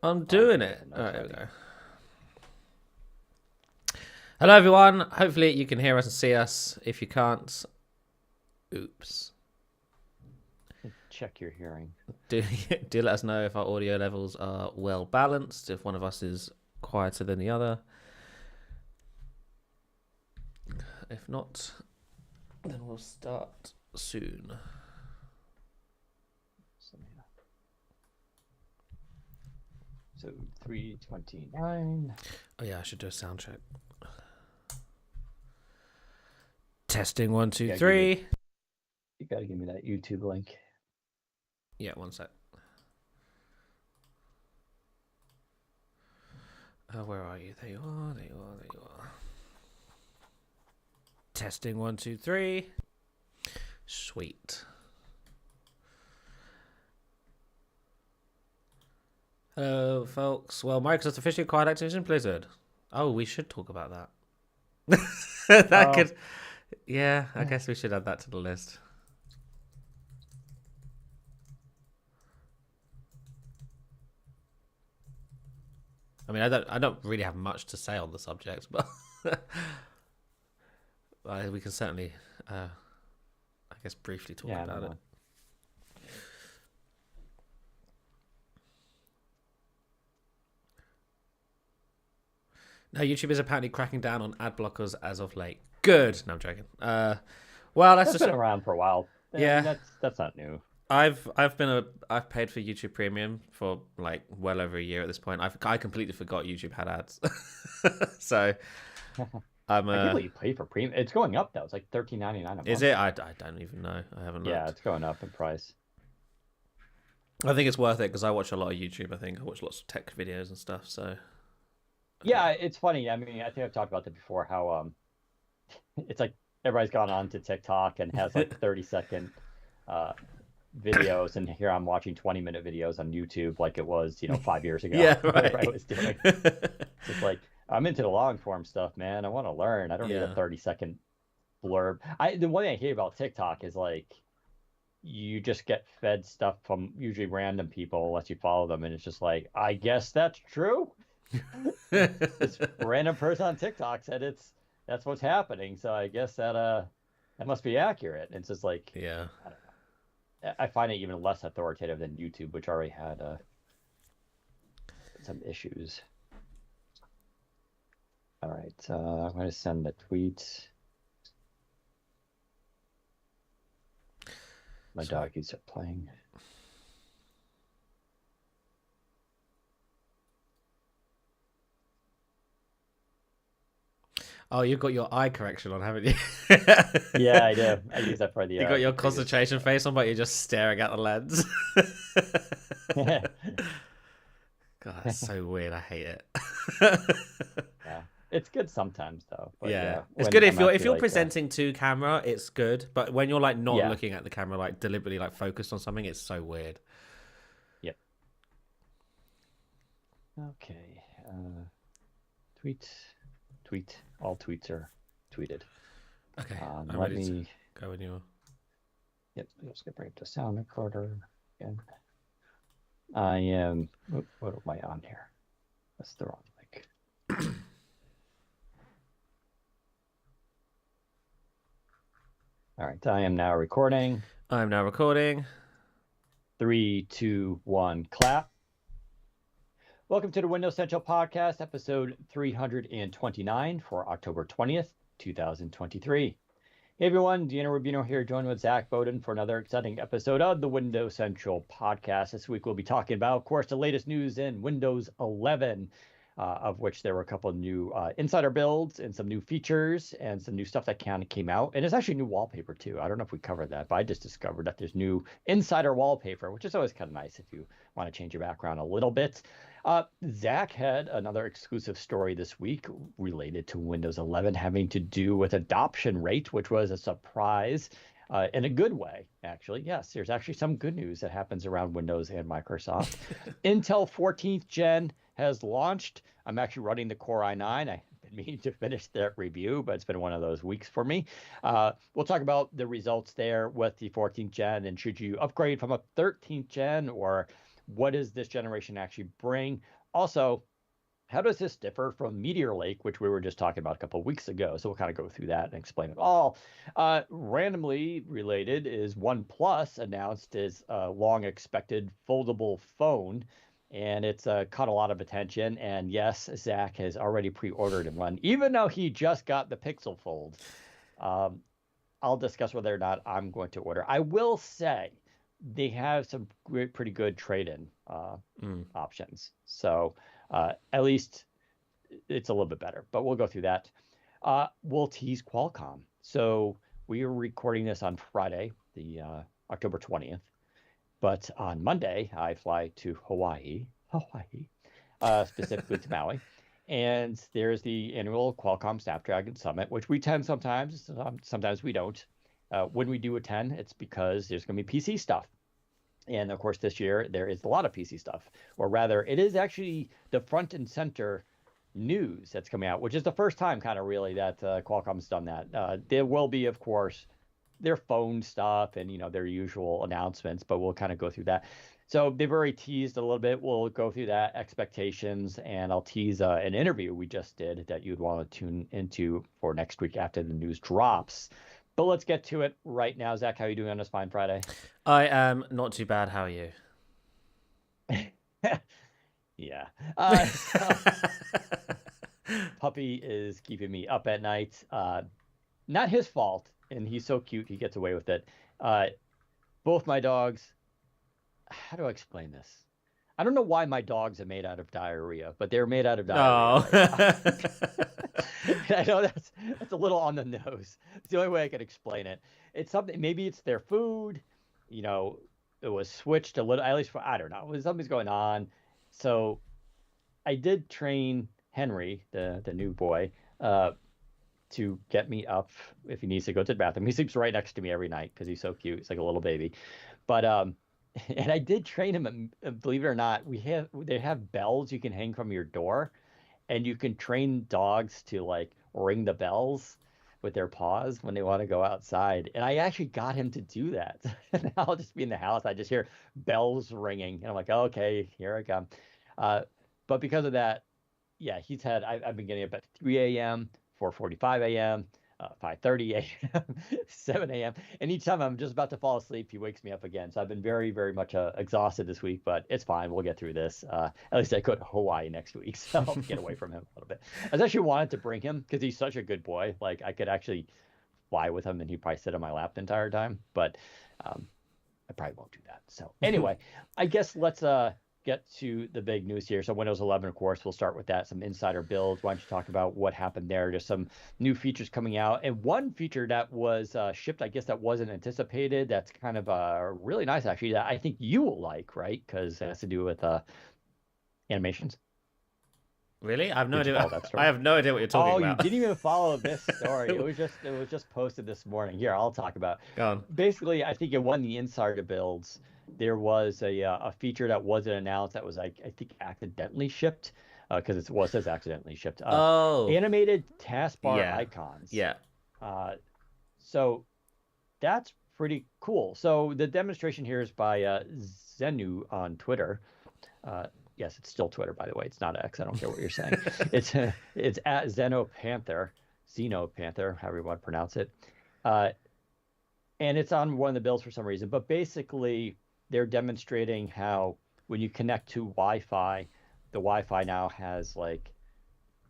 I'm Oh, doing okay, we it. have the All notes right, here we ready. go. Hello, everyone. Hopefully, you can hear us and see us. If you can't, oops. Check your hearing. Do do let us know if our audio levels are well balanced. If one of us is quieter than the other. If not, then we'll start soon. So 329. Oh yeah, I should do a sound check. Testing one, two, three. You gotta give me that YouTube link. Yeah, one sec. Where are you? There you are. There you are. There you are. Testing one, two, three. Sweet. Hello, folks. Well, Microsoft officially acquired Activision Blizzard. Oh, we should talk about that. That could. Yeah, I guess we should add that to the list. I mean, I don't really have much to say on the subject, but we can certainly, I guess, briefly talk about it. No, YouTube is apparently cracking down on ad blockers as of late. Good. No, I'm joking. Well, that's been around for a while. Yeah, I mean, that's not new. I've paid for YouTube Premium for like well over a year at this point. I completely forgot YouTube had ads. So I can't believe you pay for premium. It's going up though. It's like $13.99 a month. Is it? I don't even know. I haven't looked. Yeah, it's going up in price. I think it's worth it because I watch a lot of YouTube. I watch lots of tech videos and stuff. So yeah, it's funny. I mean, I think I've talked about that before. How it's like everybody's gone on to TikTok and has like 30-second videos, and here I'm watching 20-minute videos on YouTube like it was 5 years ago. Yeah, right. Whatever I was doing. It's just like I'm into the long form stuff, man. I want to learn. I don't need a 30-second blurb. The one thing I hate about TikTok is like you just get fed stuff from usually random people unless you follow them, and it's just like, I guess that's true. This random person on TikTok said that's what's happening, so I guess that must be accurate. And it's just like, yeah, I don't know. I find it even less authoritative than YouTube, which already had some issues. All right, I'm going to send the tweet. My doggies are playing. Oh, you've got your eye correction on, haven't you? Yeah, I do. I use that for the. You got your concentration face on, but you're just staring at the lens. God, that's so weird. I hate it. Yeah, it's good sometimes though. But yeah, it's good if you're presenting to camera. It's good, but when you're like not looking at the camera, like deliberately like focused on something, it's so weird. Yep. Okay. Tweet. All tweets are tweeted. Okay. I'm let ready me to go when you're. Yep. I'm just gonna bring up the sound recorder again. I am. What am I on here? That's the wrong link. All right. I am now recording. I am now recording. 3, 2, 1, clap. Welcome to the Windows Central Podcast, episode 329 for October 20th, 2023. Hey everyone, Deanna Rubino here, joined with Zach Bowden for another exciting episode of the Windows Central Podcast. This week we'll be talking about, of course, the latest news in Windows 11, of which there were a couple of new insider builds and some new features and some new stuff that kind of came out. And there's actually new wallpaper too. I don't know if we covered that, but I just discovered that there's new insider wallpaper, which is always kind of nice if you want to change your background a little bit. Zach had another exclusive story this week related to Windows 11 having to do with adoption rate, which was a surprise in a good way, actually. Yes, there's actually some good news that happens around Windows and Microsoft. Intel 14th Gen has launched. I'm actually running the Core i9. I've been meaning to finish that review, but it's been one of those weeks for me. We'll talk about the results there with the 14th Gen and should you upgrade from a 13th Gen or what does this generation actually bring? Also, how does this differ from Meteor Lake, which we were just talking about a couple of weeks ago? So we'll kind of go through that and explain it all. Randomly related is OnePlus announced its long-expected foldable phone, and it's caught a lot of attention. And yes, Zach has already pre-ordered one, even though he just got the Pixel Fold. I'll discuss whether or not I'm going to order. I will say they have some pretty good trade-in options. So at least it's a little bit better, but we'll go through that. We'll tease Qualcomm. So we are recording this on Friday, the October 20th. But on Monday, I fly to Hawaii, specifically to Maui. And there's the annual Qualcomm Snapdragon Summit, which we attend sometimes we don't. When we do attend, it's because there's going to be PC stuff. And of course, this year there is a lot of PC stuff, or rather, it is actually the front and center news that's coming out, which is the first time, kind of really, that Qualcomm's done that. There will be, of course, their phone stuff and their usual announcements, but we'll kind of go through that. So they've already teased a little bit. We'll go through that, expectations, and I'll tease an interview we just did that you'd want to tune into for next week after the news drops. But let's get to it right now. Zach, how are you doing on this fine Friday? I am not too bad. How are you? Yeah. Puppy is keeping me up at night. Not his fault, and he's so cute, he gets away with it. Both my dogs, how do I explain this? I don't know why my dogs are made out of diarrhea, but they're made out of diarrhea. Oh. I know that's a little on the nose. It's the only way I can explain it. It's something, maybe it's their food, it was switched a little, at least I don't know. Something's going on. So I did train Henry, the new boy, to get me up if he needs to go to the bathroom. He sleeps right next to me every night because he's so cute. He's like a little baby. But and I did train him. Believe it or not, they have bells you can hang from your door, and you can train dogs to like ring the bells with their paws when they want to go outside. And I actually got him to do that. And I'll just be in the house. I just hear bells ringing, and I'm like, okay, here I come. But because of that, yeah, I've been getting up at 3 a.m., 4:45 a.m., 5:30 a.m., 7 a.m. And each time I'm just about to fall asleep, he wakes me up again. So I've been very, very much exhausted this week, but it's fine. We'll get through this. At least I go to Hawaii next week, so I'll get away from him a little bit. I was actually wanted to bring him because he's such a good boy. Like I could actually fly with him and he'd probably sit on my lap the entire time, but I probably won't do that. So anyway, I guess let's get to the big news here. So Windows 11, of course, we'll start with that. Some insider builds. Why don't you talk about what happened there? Just some new features coming out. And one feature that was shipped, I guess that wasn't anticipated. That's kind of really nice, actually, that I think you will like, right? Because it has to do with animations. Really? I have no idea. I have no idea what you're talking about. Oh, you didn't even follow this story. It was just posted this morning. Here, I'll talk about. Go on. Basically, I think in one of the insider builds, there was a feature that wasn't announced that was I think accidentally shipped because it says accidentally shipped. Animated taskbar icons. Yeah. So that's pretty cool. So the demonstration here is by Zenu on Twitter. Yes, it's still Twitter, by the way. It's not X. I don't care what you're saying. It's at Xenopanther, however you want to pronounce it. And it's on one of the builds for some reason. But basically, they're demonstrating how when you connect to Wi-Fi, the Wi-Fi now has like,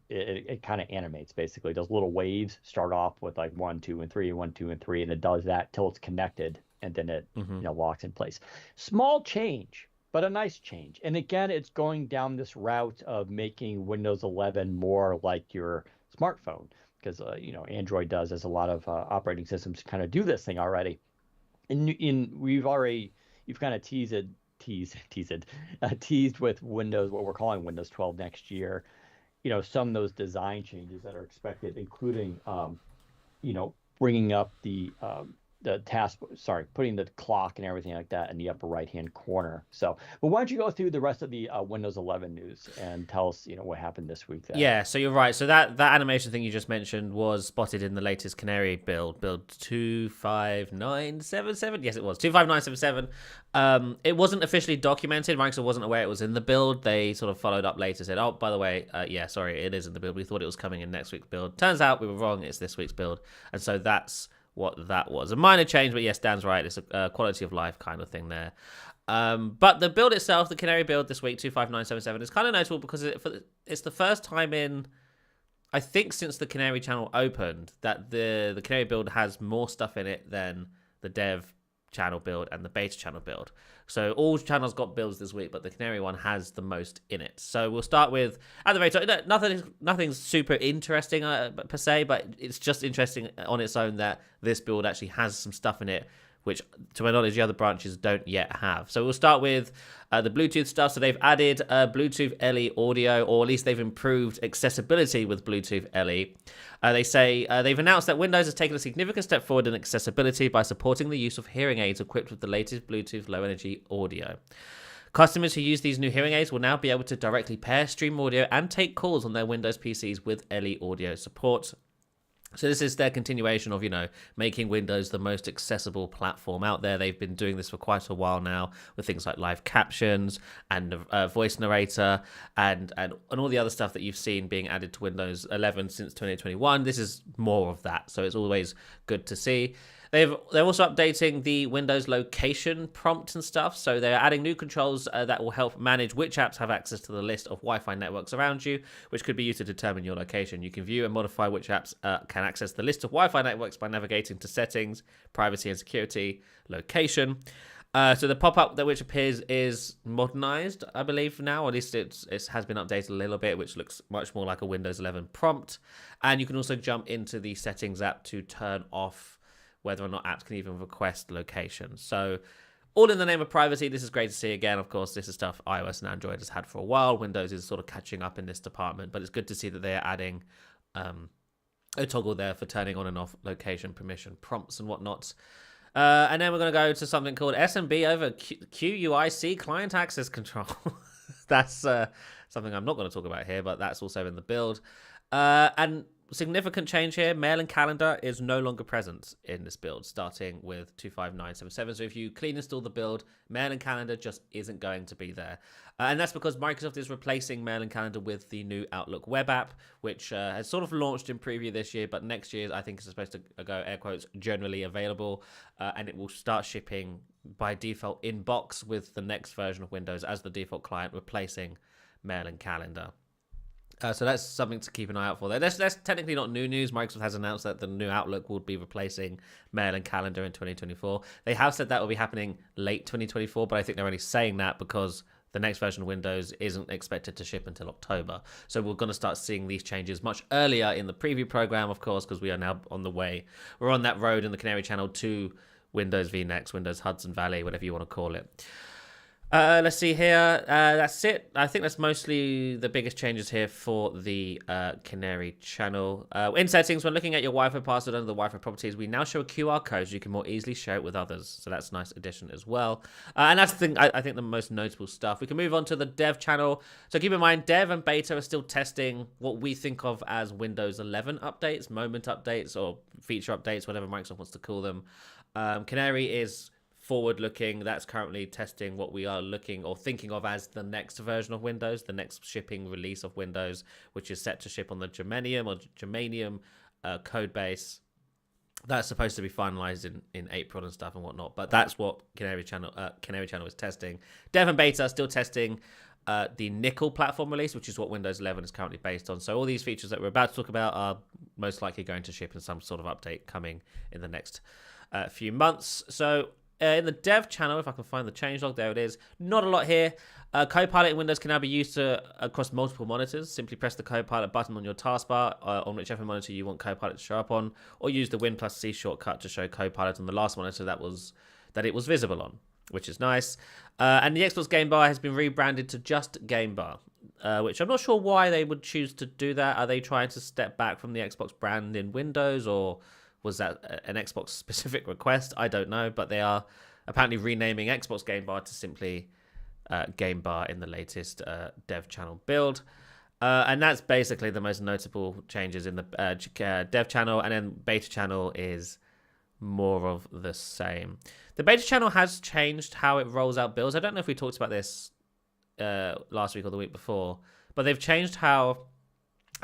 it kind of animates, basically. Those little waves start off with like 1, 2, and 3, 1, 2, and 3, and it does that till it's connected, and then it locks in place. Small change, but a nice change. And again, it's going down this route of making Windows 11 more like your smartphone, because Android does, as a lot of operating systems kind of do this thing already. And you've kind of teased with Windows, what we're calling Windows 12 next year. Some of those design changes that are expected, including bringing up the putting the clock and everything like that in the upper right hand corner. So, but why don't you go through the rest of the Windows 11 news and tell us, what happened this week there? Yeah, so you're right. So that animation thing you just mentioned was spotted in the latest Canary build 25977. Yes, it was 25977. It wasn't officially documented. Microsoft wasn't aware it was in the build. They sort of followed up later, said, "Oh, by the way, yeah, sorry, it is in the build. We thought it was coming in next week's build. Turns out we were wrong. It's this week's build." And so that's what that was. A minor change, but yes, Dan's right. It's a quality of life kind of thing there. But the build itself, the Canary build this week, 25977, is kind of notable because it's the first time in, I think, since the Canary channel opened that the Canary build has more stuff in it than the Dev channel build and the Beta channel build. So all channels got builds this week, but the Canary one has the most in it. So we'll start with, at the very top, nothing's super interesting per se, but it's just interesting on its own that this build actually has some stuff in it which, to my knowledge, the other branches don't yet have. So we'll start with the Bluetooth stuff. So they've added Bluetooth LE audio, or at least they've improved accessibility with Bluetooth LE. They say they've announced that Windows has taken a significant step forward in accessibility by supporting the use of hearing aids equipped with the latest Bluetooth low-energy audio. Customers who use these new hearing aids will now be able to directly pair, stream audio, and take calls on their Windows PCs with LE audio support. So this is their continuation of, making Windows the most accessible platform out there. They've been doing this for quite a while now with things like live captions and voice narrator and all the other stuff that you've seen being added to Windows 11 since 2021. This is more of that, so it's always good to see. They're also updating the Windows location prompt and stuff, so they're adding new controls that will help manage which apps have access to the list of Wi-Fi networks around you, which could be used to determine your location. You can view and modify which apps can access the list of Wi-Fi networks by navigating to Settings, Privacy and Security, Location. So the pop-up which appears is modernized, I believe now, or at least it has been updated a little bit, which looks much more like a Windows 11 prompt. And you can also jump into the Settings app to turn off whether or not apps can even request location. So all in the name of privacy. This is great to see. Again, of course, this is stuff iOS and Android has had for a while. Windows is sort of catching up in this department, but it's good to see that they're adding a toggle there for turning on and off location permission prompts and whatnot. And then we're going to go to something called SMB over QUIC client access control. That's something I'm not going to talk about here, but that's also in the build. And significant change here, Mail and Calendar is no longer present in this build, starting with 25977. So if you clean install the build, Mail and Calendar just isn't going to be there. And that's because Microsoft is replacing Mail and Calendar with the new Outlook web app, which has sort of launched in preview this year, but next year I think is supposed to go, air quotes, generally available, and it will start shipping by default in box with the next version of Windows as the default client, replacing Mail and Calendar. So that's something to keep an eye out for there. That's technically not new news. Microsoft has announced that the new Outlook will be replacing Mail and Calendar in 2024. They have said that will be happening late 2024, but I think they're only saying that because the next version of Windows isn't expected to ship until October. So we're going to start seeing these changes much earlier in the preview program, of course, because we are now on the way. We're on that road in the Canary channel to Windows VNext, Windows Hudson Valley, whatever you want to call it. Let's see here. That's it. I think that's mostly the biggest changes here for the Canary channel. In settings, when looking at your Wi-Fi password under the Wi-Fi properties, we now show a QR code so you can more easily share it with others. So that's a nice addition as well. And that's the thing, I think the most notable stuff. We can move on to the Dev channel. So keep in mind, Dev and Beta are still testing what we think of as Windows 11 updates, moment updates, or feature updates, whatever Microsoft wants to call them. Canary is forward-looking. That's currently testing what we are looking or thinking of as the next version of Windows, the next shipping release of Windows, which is set to ship on the Germanium code base. That's supposed to be finalized in April and stuff and whatnot. But that's what Canary channel is testing. Dev and Beta are still testing the Nickel platform release, which is what Windows 11 is currently based on. So all these features that we're about to talk about are most likely going to ship in some sort of update coming in the next few months. So in the Dev channel, if I can find the changelog, there it is. Not a lot here. Copilot in Windows can now be used across multiple monitors. Simply press the Copilot button on your taskbar on whichever monitor you want Copilot to show up on, or use the Win+C shortcut to show Copilot on the last monitor that it was visible on, which is nice. And the Xbox Game Bar has been rebranded to just Game Bar, which I'm not sure why they would choose to do that. Are they trying to step back from the Xbox brand in Windows, or Was that an Xbox specific request? I don't know, but they are apparently renaming Xbox Game Bar to simply Game Bar in the latest dev channel build. And that's basically the most notable changes in the dev channel, and then beta channel is more of the same. The beta channel has changed how it rolls out builds. I don't know if we talked about this last week or the week before, but they've changed how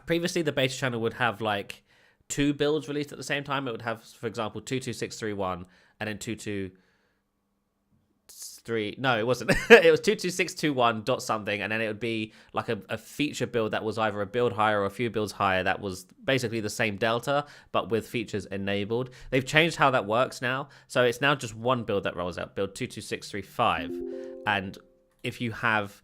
previously the beta channel would have like 2 builds released at the same time. It would have, for example, 22631 and then 223. No, it wasn't. It was 22621 dot something, and then it would be like a feature build that was either a build higher or a few builds higher. That was basically the same delta, but with features enabled. They've changed how that works now, so it's now just one build that rolls out, build 22635, and if you have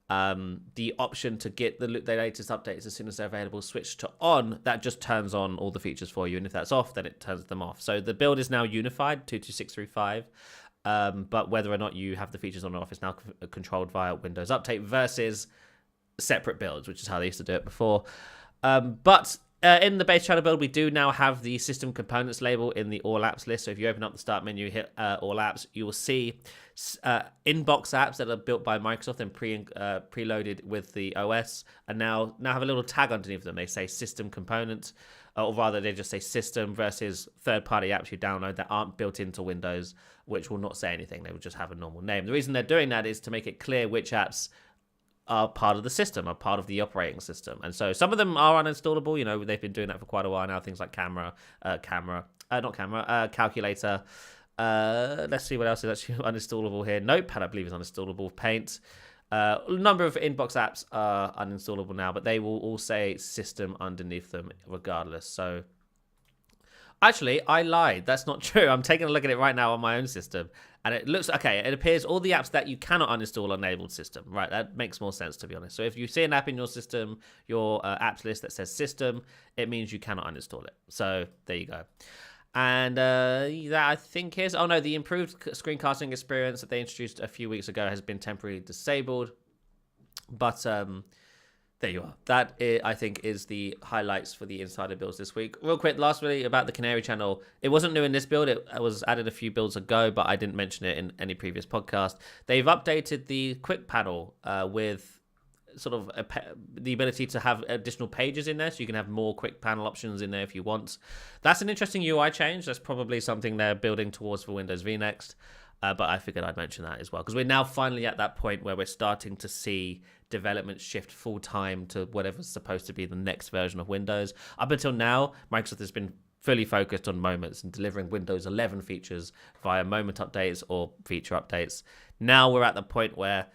the option to get the latest updates as soon as they're available switched to on, that just turns on all the features for you, and if that's off, then it turns them off. So the build is now unified 22635. But whether or not you have the features on or off is now controlled via Windows Update versus separate builds, which is how they used to do it before. But in the base channel build, we do now have the system components label in the All Apps list. So if you open up the Start menu, hit All Apps, you will see inbox apps that are built by Microsoft and preloaded with the OS, and now have a little tag underneath them. They say System Components, or rather they just say System, versus third-party apps you download that aren't built into Windows, which will not say anything. They will just have a normal name. The reason they're doing that is to make it clear which apps are part of the system, are part of the operating system. And so some of them are uninstallable. You know, they've been doing that for quite a while now. Things like calculator. Let's see what else is actually uninstallable here. Notepad, I believe, is uninstallable. Paint. A number of inbox apps are uninstallable now, but they will all say system underneath them regardless. So actually, I lied. That's not true. I'm taking a look at it right now on my own system, and it looks okay. It appears all the apps that you cannot uninstall are enabled system. Right, that makes more sense, to be honest. So if you see an app in your system, your apps list that says system, it means you cannot uninstall it. So there you go. And that I think is, oh no, the improved screencasting experience that they introduced a few weeks ago has been temporarily disabled. But there you are. That, I think, is the highlights for the insider builds this week. Real quick, lastly, about the Canary channel. It wasn't new in this build. It was added a few builds ago, but I didn't mention it in any previous podcast. They've updated the quick panel with sort of the ability to have additional pages in there, so you can have more quick panel options in there if you want. That's an interesting UI change. That's probably something they're building towards for Windows V Next. But I figured I'd mention that as well, because we're now finally at that point where we're starting to see development shift full time to whatever's supposed to be the next version of Windows. Up until now, Microsoft has been fully focused on moments and delivering Windows 11 features via moment updates or feature updates. Now we're at the point where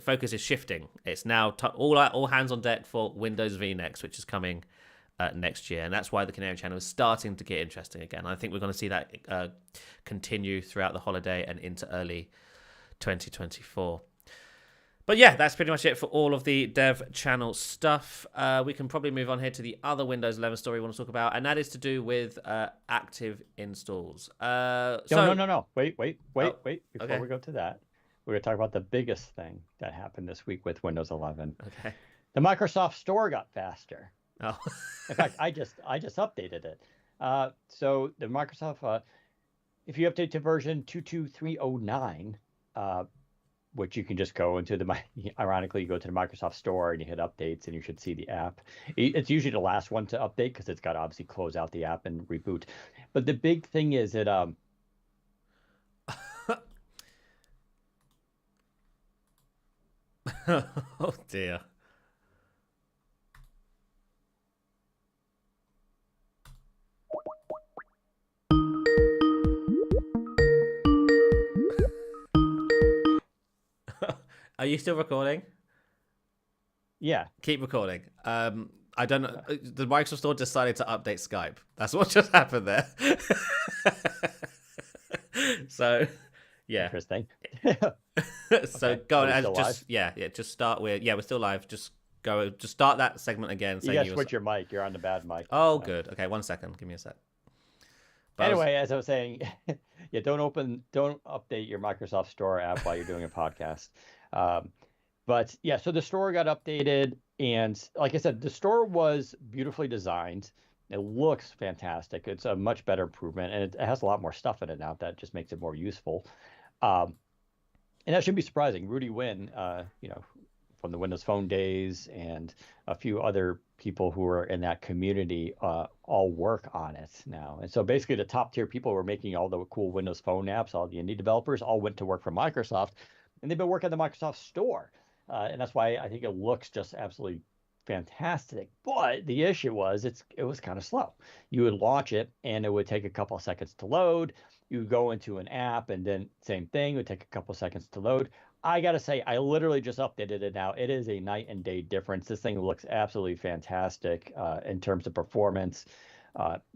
focus is shifting. It's now all hands on deck for Windows V Next, which is coming next year, and that's why the Canary channel is starting to get interesting again. I think we're going to see that continue throughout the holiday and into early 2024. But yeah, that's pretty much it for all of the dev channel stuff. We can probably move on here to the other Windows 11 story we want to talk about, and that is to do with active installs. No. Wait. Before we go to that, we're going to talk about the biggest thing that happened this week with Windows 11. Okay. The Microsoft Store got faster. Oh. In fact, I just updated it. So the Microsoft, if you update to version 22309, which you can just go into ironically, you go to the Microsoft Store and you hit updates and you should see the app. It's usually the last one to update because it's got to obviously close out the app and reboot. But the big thing is that oh dear. Are you still recording? Yeah. Keep recording. I don't know. The Microsoft Store decided to update Skype. That's what just happened there. So, yeah. Interesting. So okay. go on and just start with we're still live. Just start that segment again. You gotta switch your mic. You're on the bad mic. Oh, good. Okay, 1 second. Give me a sec. Anyway, as I was saying, yeah, don't update your Microsoft Store app while you're doing a podcast. But yeah, so the store got updated, and like I said, the store was beautifully designed. It looks fantastic. It's a much better improvement, and it has a lot more stuff in it now that just makes it more useful. Um, and that shouldn't be surprising. Rudy Wynn, from the Windows Phone days, and a few other people who are in that community, all work on it now. And so basically, the top tier people who are making all the cool Windows Phone apps, all the indie developers, all went to work for Microsoft, and they've been working on the Microsoft Store. And that's why I think it looks just absolutely fantastic. But the issue was it was kind of slow. You would launch it, and it would take a couple of seconds to load. You would go into an app, and then same thing, it would take a couple of seconds to load. I gotta say, I literally just updated it now. It is a night and day difference. This thing looks absolutely fantastic in terms of performance.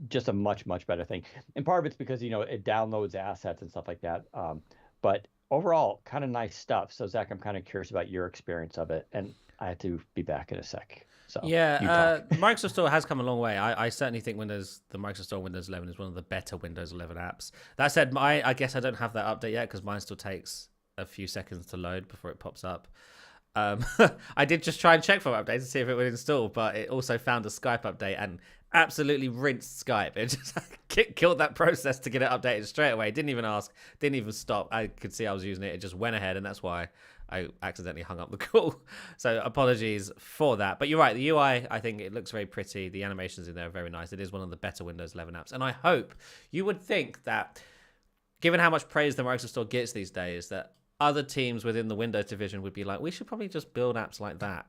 Just a much, much better thing. And part of it's because, it downloads assets and stuff like that. But overall, kind of nice stuff. So, Zach, I'm kind of curious about your experience of it. And I have to be back in a sec. So, Microsoft Store has come a long way. I certainly think the Microsoft Store Windows 11 is one of the better Windows 11 apps. That said, I guess I don't have that update yet because mine still takes a few seconds to load before it pops up. I did just try and check for updates to see if it would install, but it also found a Skype update and absolutely rinsed Skype. It just killed that process to get it updated straight away. Didn't even ask, didn't even stop. I could see I was using it. It just went ahead, and that's why I accidentally hung up the call. So apologies for that. But you're right. The UI, I think it looks very pretty. The animations in there are very nice. It is one of the better Windows 11 apps. And I hope, you would think that, given how much praise the Microsoft Store gets these days, that other teams within the Windows division would be like, we should probably just build apps like that.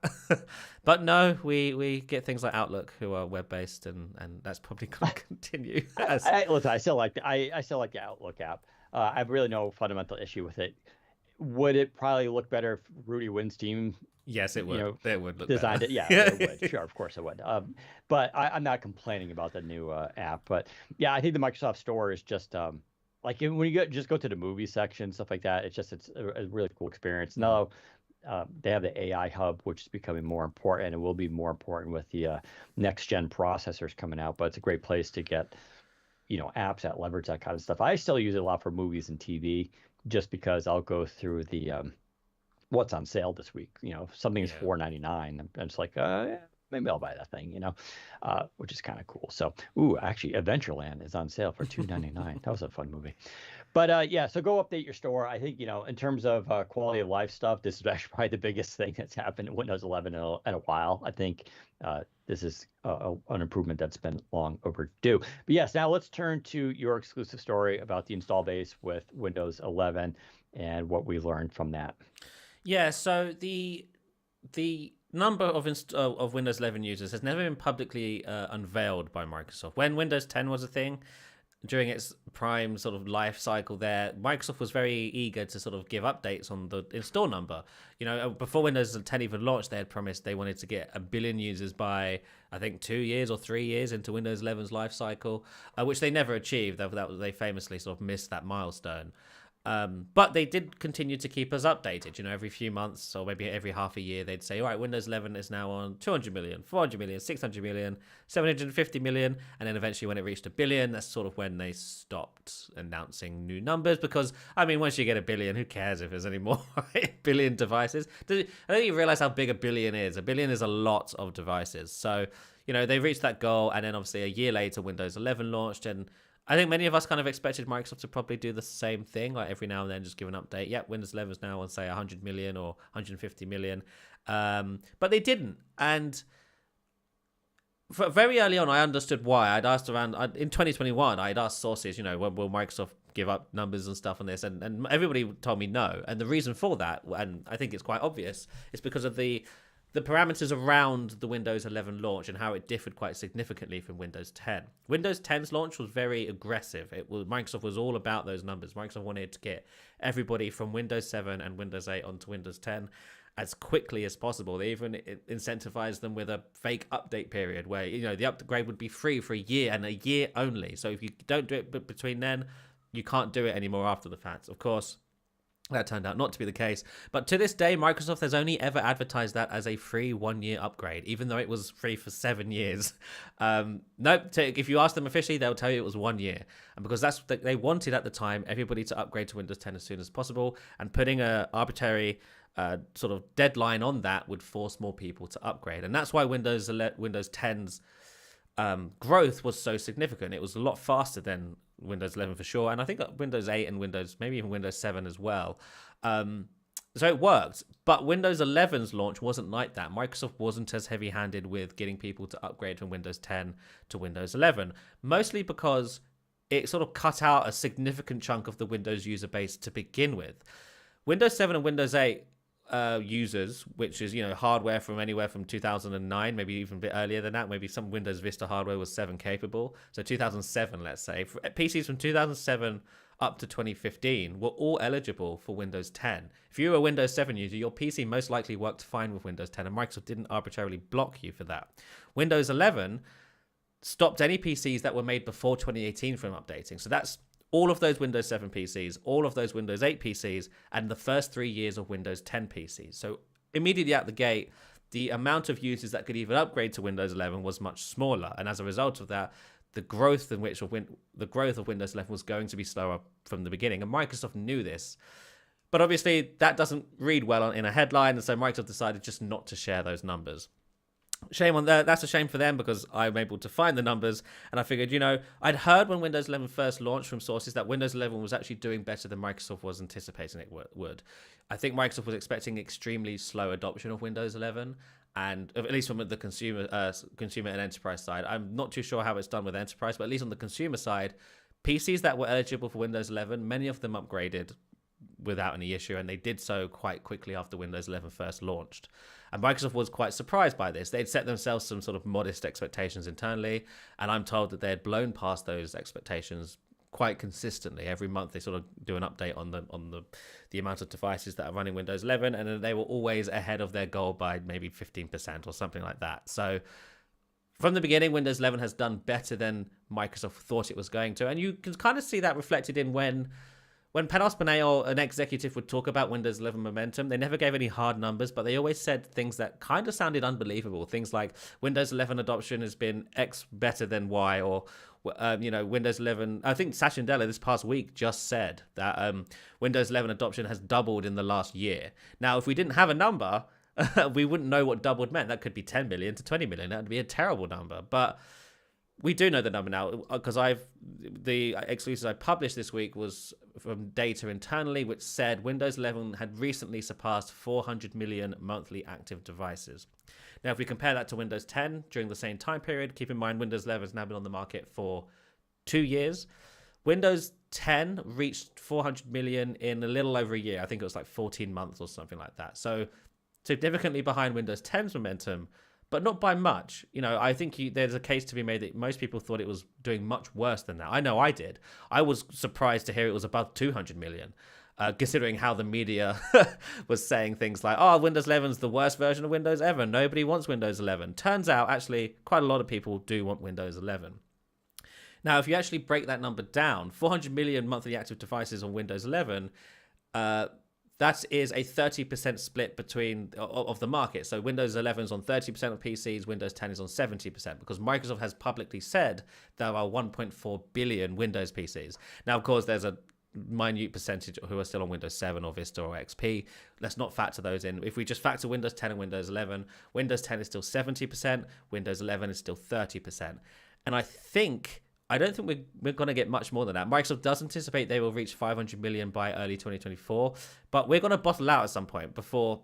But no, we get things like Outlook, who are web-based, and that's probably going to continue. Listen, I still like the Outlook app. I have really no fundamental issue with it. Would it probably look better if Rudy Wynn's team? Yes, it would. It would look designed better. It. Yeah, it would. Sure, of course it would. But I'm not complaining about the new app. But yeah, I think the Microsoft Store is just like when you just go to the movie section, stuff like that. It's a really cool experience. Now they have the AI hub, which is becoming more important, and will be more important with the next gen processors coming out. But it's a great place to get apps that leverage that kind of stuff. I still use it a lot for movies and TV, just because I'll go through the what's on sale this week. Something is $4.99. I'm just like, yeah, maybe I'll buy that thing, which is kind of cool. So, actually, Adventureland is on sale for $2.99. That was a fun movie. But yeah, so go update your store. I think, in terms of quality of life stuff, this is actually probably the biggest thing that's happened in Windows 11 in a while. I think this is an improvement that's been long overdue. But yes, now let's turn to your exclusive story about the install base with Windows 11 and what we learned from that. Yeah, so the number of Windows 11 users has never been publicly unveiled by Microsoft. When Windows 10 was a thing, during its prime sort of life cycle there, Microsoft was very eager to sort of give updates on the install number. Before Windows 10 even launched, they had promised they wanted to get 1 billion users by, I think, 2 years or 3 years into Windows 11's life cycle, which they never achieved. They famously sort of missed that milestone. But they did continue to keep us updated. Every few months or maybe every half a year, they'd say, all right, Windows 11 is now on 200 million, 400 million, 600 million, 750 million. And then eventually when it reached 1 billion, that's sort of when they stopped announcing new numbers. Because, once you get 1 billion, who cares if there's any more billion devices? I don't think you realize how big 1 billion is. 1 billion is a lot of devices. So, they reached that goal. And then obviously a year later, Windows 11 launched, and I think many of us kind of expected Microsoft to probably do the same thing, like every now and then just give an update. Yeah, Windows 11 is now on, say, 100 million or 150 million. But they didn't. And very early on, I understood why. I'd asked around, in 2021, I'd asked sources, will Microsoft give up numbers and stuff on this? And everybody told me no. And the reason for that, and I think it's quite obvious, is because of the parameters around the Windows 11 launch and how it differed quite significantly from Windows 10. Windows 10's launch was very aggressive. Microsoft was all about those numbers. Microsoft wanted to get everybody from Windows 7 and Windows 8 onto Windows 10 as quickly as possible. They even incentivized them with a fake update period where, the upgrade would be free for a year and a year only. So if you don't do it between then, you can't do it anymore after the fact. Of course, that turned out not to be the case. But to this day, Microsoft has only ever advertised that as a free 1-year upgrade, even though it was free for 7 years. Nope. If you ask them officially, they'll tell you it was 1 year. And because that's what they wanted at the time, everybody to upgrade to Windows 10 as soon as possible. And putting an arbitrary sort of deadline on that would force more people to upgrade. And that's why Windows 10's growth was so significant. It was a lot faster than Windows 11 for sure, and I think that Windows 8 and Windows, maybe even Windows 7 as well. So it worked, but Windows 11's launch wasn't like that. Microsoft wasn't as heavy-handed with getting people to upgrade from Windows 10 to Windows 11, mostly because it sort of cut out a significant chunk of the Windows user base to begin with. Windows 7 and Windows 8 users, which is, hardware from anywhere from 2009, maybe even a bit earlier than that. Maybe some Windows Vista hardware was 7 capable. So 2007, let's say. PCs from 2007 up to 2015 were all eligible for Windows 10. If you were a Windows 7 user, your PC most likely worked fine with Windows 10, and Microsoft didn't arbitrarily block you for that. Windows 11 stopped any PCs that were made before 2018 from updating. So that's all of those Windows 7 PCs, all of those Windows 8 PCs, and the first 3 years of Windows 10 PCs. So immediately out the gate, the amount of users that could even upgrade to Windows 11 was much smaller. And as a result of that, the growth of Windows 11 was going to be slower from the beginning. And Microsoft knew this. But obviously, that doesn't read well in a headline. And so Microsoft decided just not to share those numbers. Shame on that. That's a shame for them, because I'm able to find the numbers, and I figured, I'd heard when Windows 11 first launched from sources that Windows 11 was actually doing better than Microsoft was anticipating it would. I think Microsoft was expecting extremely slow adoption of Windows 11, and at least from the consumer and enterprise side. I'm not too sure how it's done with enterprise, but at least on the consumer side, PCs that were eligible for Windows 11, many of them upgraded without any issue, and they did so quite quickly after Windows 11 first launched. And Microsoft was quite surprised by this. They'd set themselves some sort of modest expectations internally, and I'm told that they had blown past those expectations quite consistently. Every month they sort of do an update on the amount of devices that are running Windows 11, and then they were always ahead of their goal by maybe 15% or something like that. So from the beginning, Windows 11 has done better than Microsoft thought it was going to, and you can kind of see that reflected in when Panos Panay, an executive, would talk about Windows 11 momentum, they never gave any hard numbers, but they always said things that kind of sounded unbelievable. Things like Windows 11 adoption has been X better than Y, or Windows 11. I think Satya Nadella this past week just said that Windows 11 adoption has doubled in the last year. Now, if we didn't have a number, we wouldn't know what doubled meant. That could be 10 million to 20 million. That would be a terrible number, but we do know the number now, because the exclusives I published this week was from data internally, which said Windows 11 had recently surpassed 400 million monthly active devices. Now, if we compare that to Windows 10 during the same time period, keep in mind Windows 11 has now been on the market for 2 years. Windows 10 reached 400 million in a little over a year. I think it was like 14 months or something like that. So significantly behind Windows 10's momentum, but not by much. I think there's a case to be made that most people thought it was doing much worse than that. I know I did. I was surprised to hear it was above 200 million, considering how the media was saying things like, Windows 11 is the worst version of Windows ever. Nobody wants Windows 11. Turns out, actually, quite a lot of people do want Windows 11. Now, if you actually break that number down, 400 million monthly active devices on Windows 11, that is a 30% split of the market. So Windows 11 is on 30% of PCs, Windows 10 is on 70%, because Microsoft has publicly said there are 1.4 billion Windows PCs. Now, of course, there's a minute percentage who are still on Windows 7 or Vista or XP. Let's not factor those in. If we just factor Windows 10 and Windows 11, Windows 10 is still 70%, Windows 11 is still 30%. And I don't think we're going to get much more than that. Microsoft does anticipate they will reach 500 million by early 2024, but we're going to bottle out at some point before,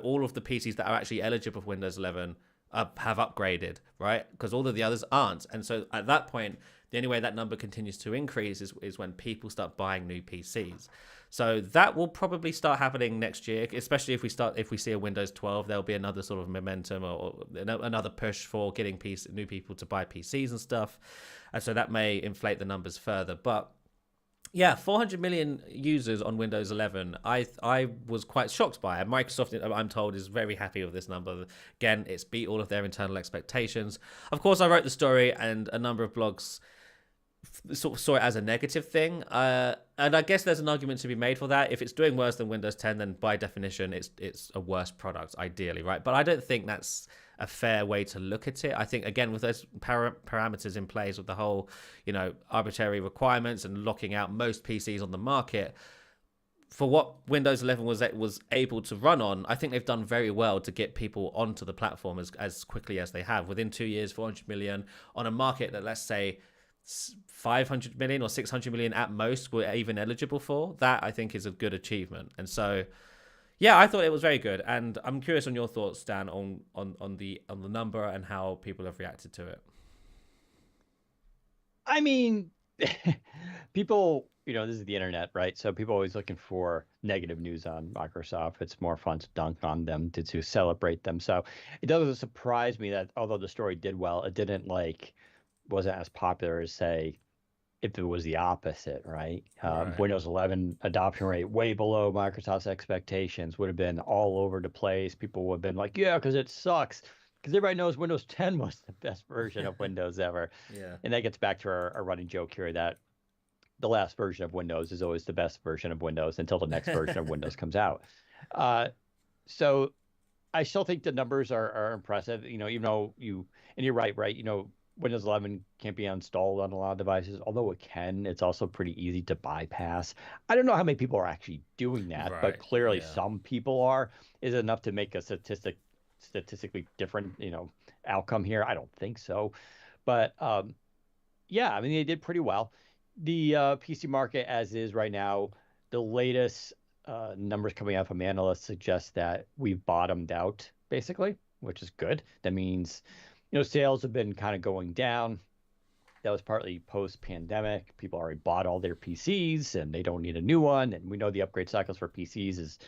all of the PCs that are actually eligible for Windows 11 have upgraded, right? Because all of the others aren't. And so at that point, the only way that number continues to increase is when people start buying new PCs. So that will probably start happening next year, especially if we see a Windows 12, there'll be another sort of momentum or another push for getting new people to buy PCs and stuff. And so that may inflate the numbers further. But yeah, 400 million users on Windows 11. I was quite shocked by it. Microsoft, I'm told, is very happy with this number. Again, it's beat all of their internal expectations. Of course, I wrote the story, and a number of blogs sort of saw it as a negative thing. And I guess there's an argument to be made for that. If it's doing worse than Windows 10, then by definition, it's a worse product, ideally, right? But I don't think that's a fair way to look at it. I think, again, with those parameters in place, with the whole, arbitrary requirements and locking out most PCs on the market, for what Windows 11 was able to run on, I think they've done very well to get people onto the platform as quickly as they have. Within 2 years, 400 million on a market that, let's say, 500 million or 600 million at most were even eligible for. That, I think, is a good achievement. And so, yeah, I thought it was very good. And I'm curious on your thoughts, Dan, on the number and how people have reacted to it. I mean, people, this is the internet, right? So people are always looking for negative news on Microsoft. It's more fun to dunk on them, to celebrate them. So it doesn't surprise me that although the story did well, it didn't wasn't as popular as, say, if it was the opposite, right? Right. Windows 11 adoption rate way below Microsoft's expectations, would have been all over the place. People would have been like, yeah, because it sucks. Because everybody knows Windows 10 was the best version of Windows ever. Yeah. And that gets back to our running joke here that the last version of Windows is always the best version of Windows until the next version of Windows comes out. Uh, so I still think the numbers are impressive. Even though and you're right. Windows 11 can't be installed on a lot of devices, although it can. It's also pretty easy to bypass. I don't know how many people are actually doing that, but Right. clearly Yeah. some people are. Is it enough to make a statistically different, outcome here? I don't think so. But yeah, I mean, they did pretty well. The PC market, as is right now, the latest numbers coming out from analysts suggest that we've bottomed out, basically, which is good. That means, sales have been kind of going down. That was partly post-pandemic. People already bought all their PCs and they don't need a new one. And we know the upgrade cycles for PCs is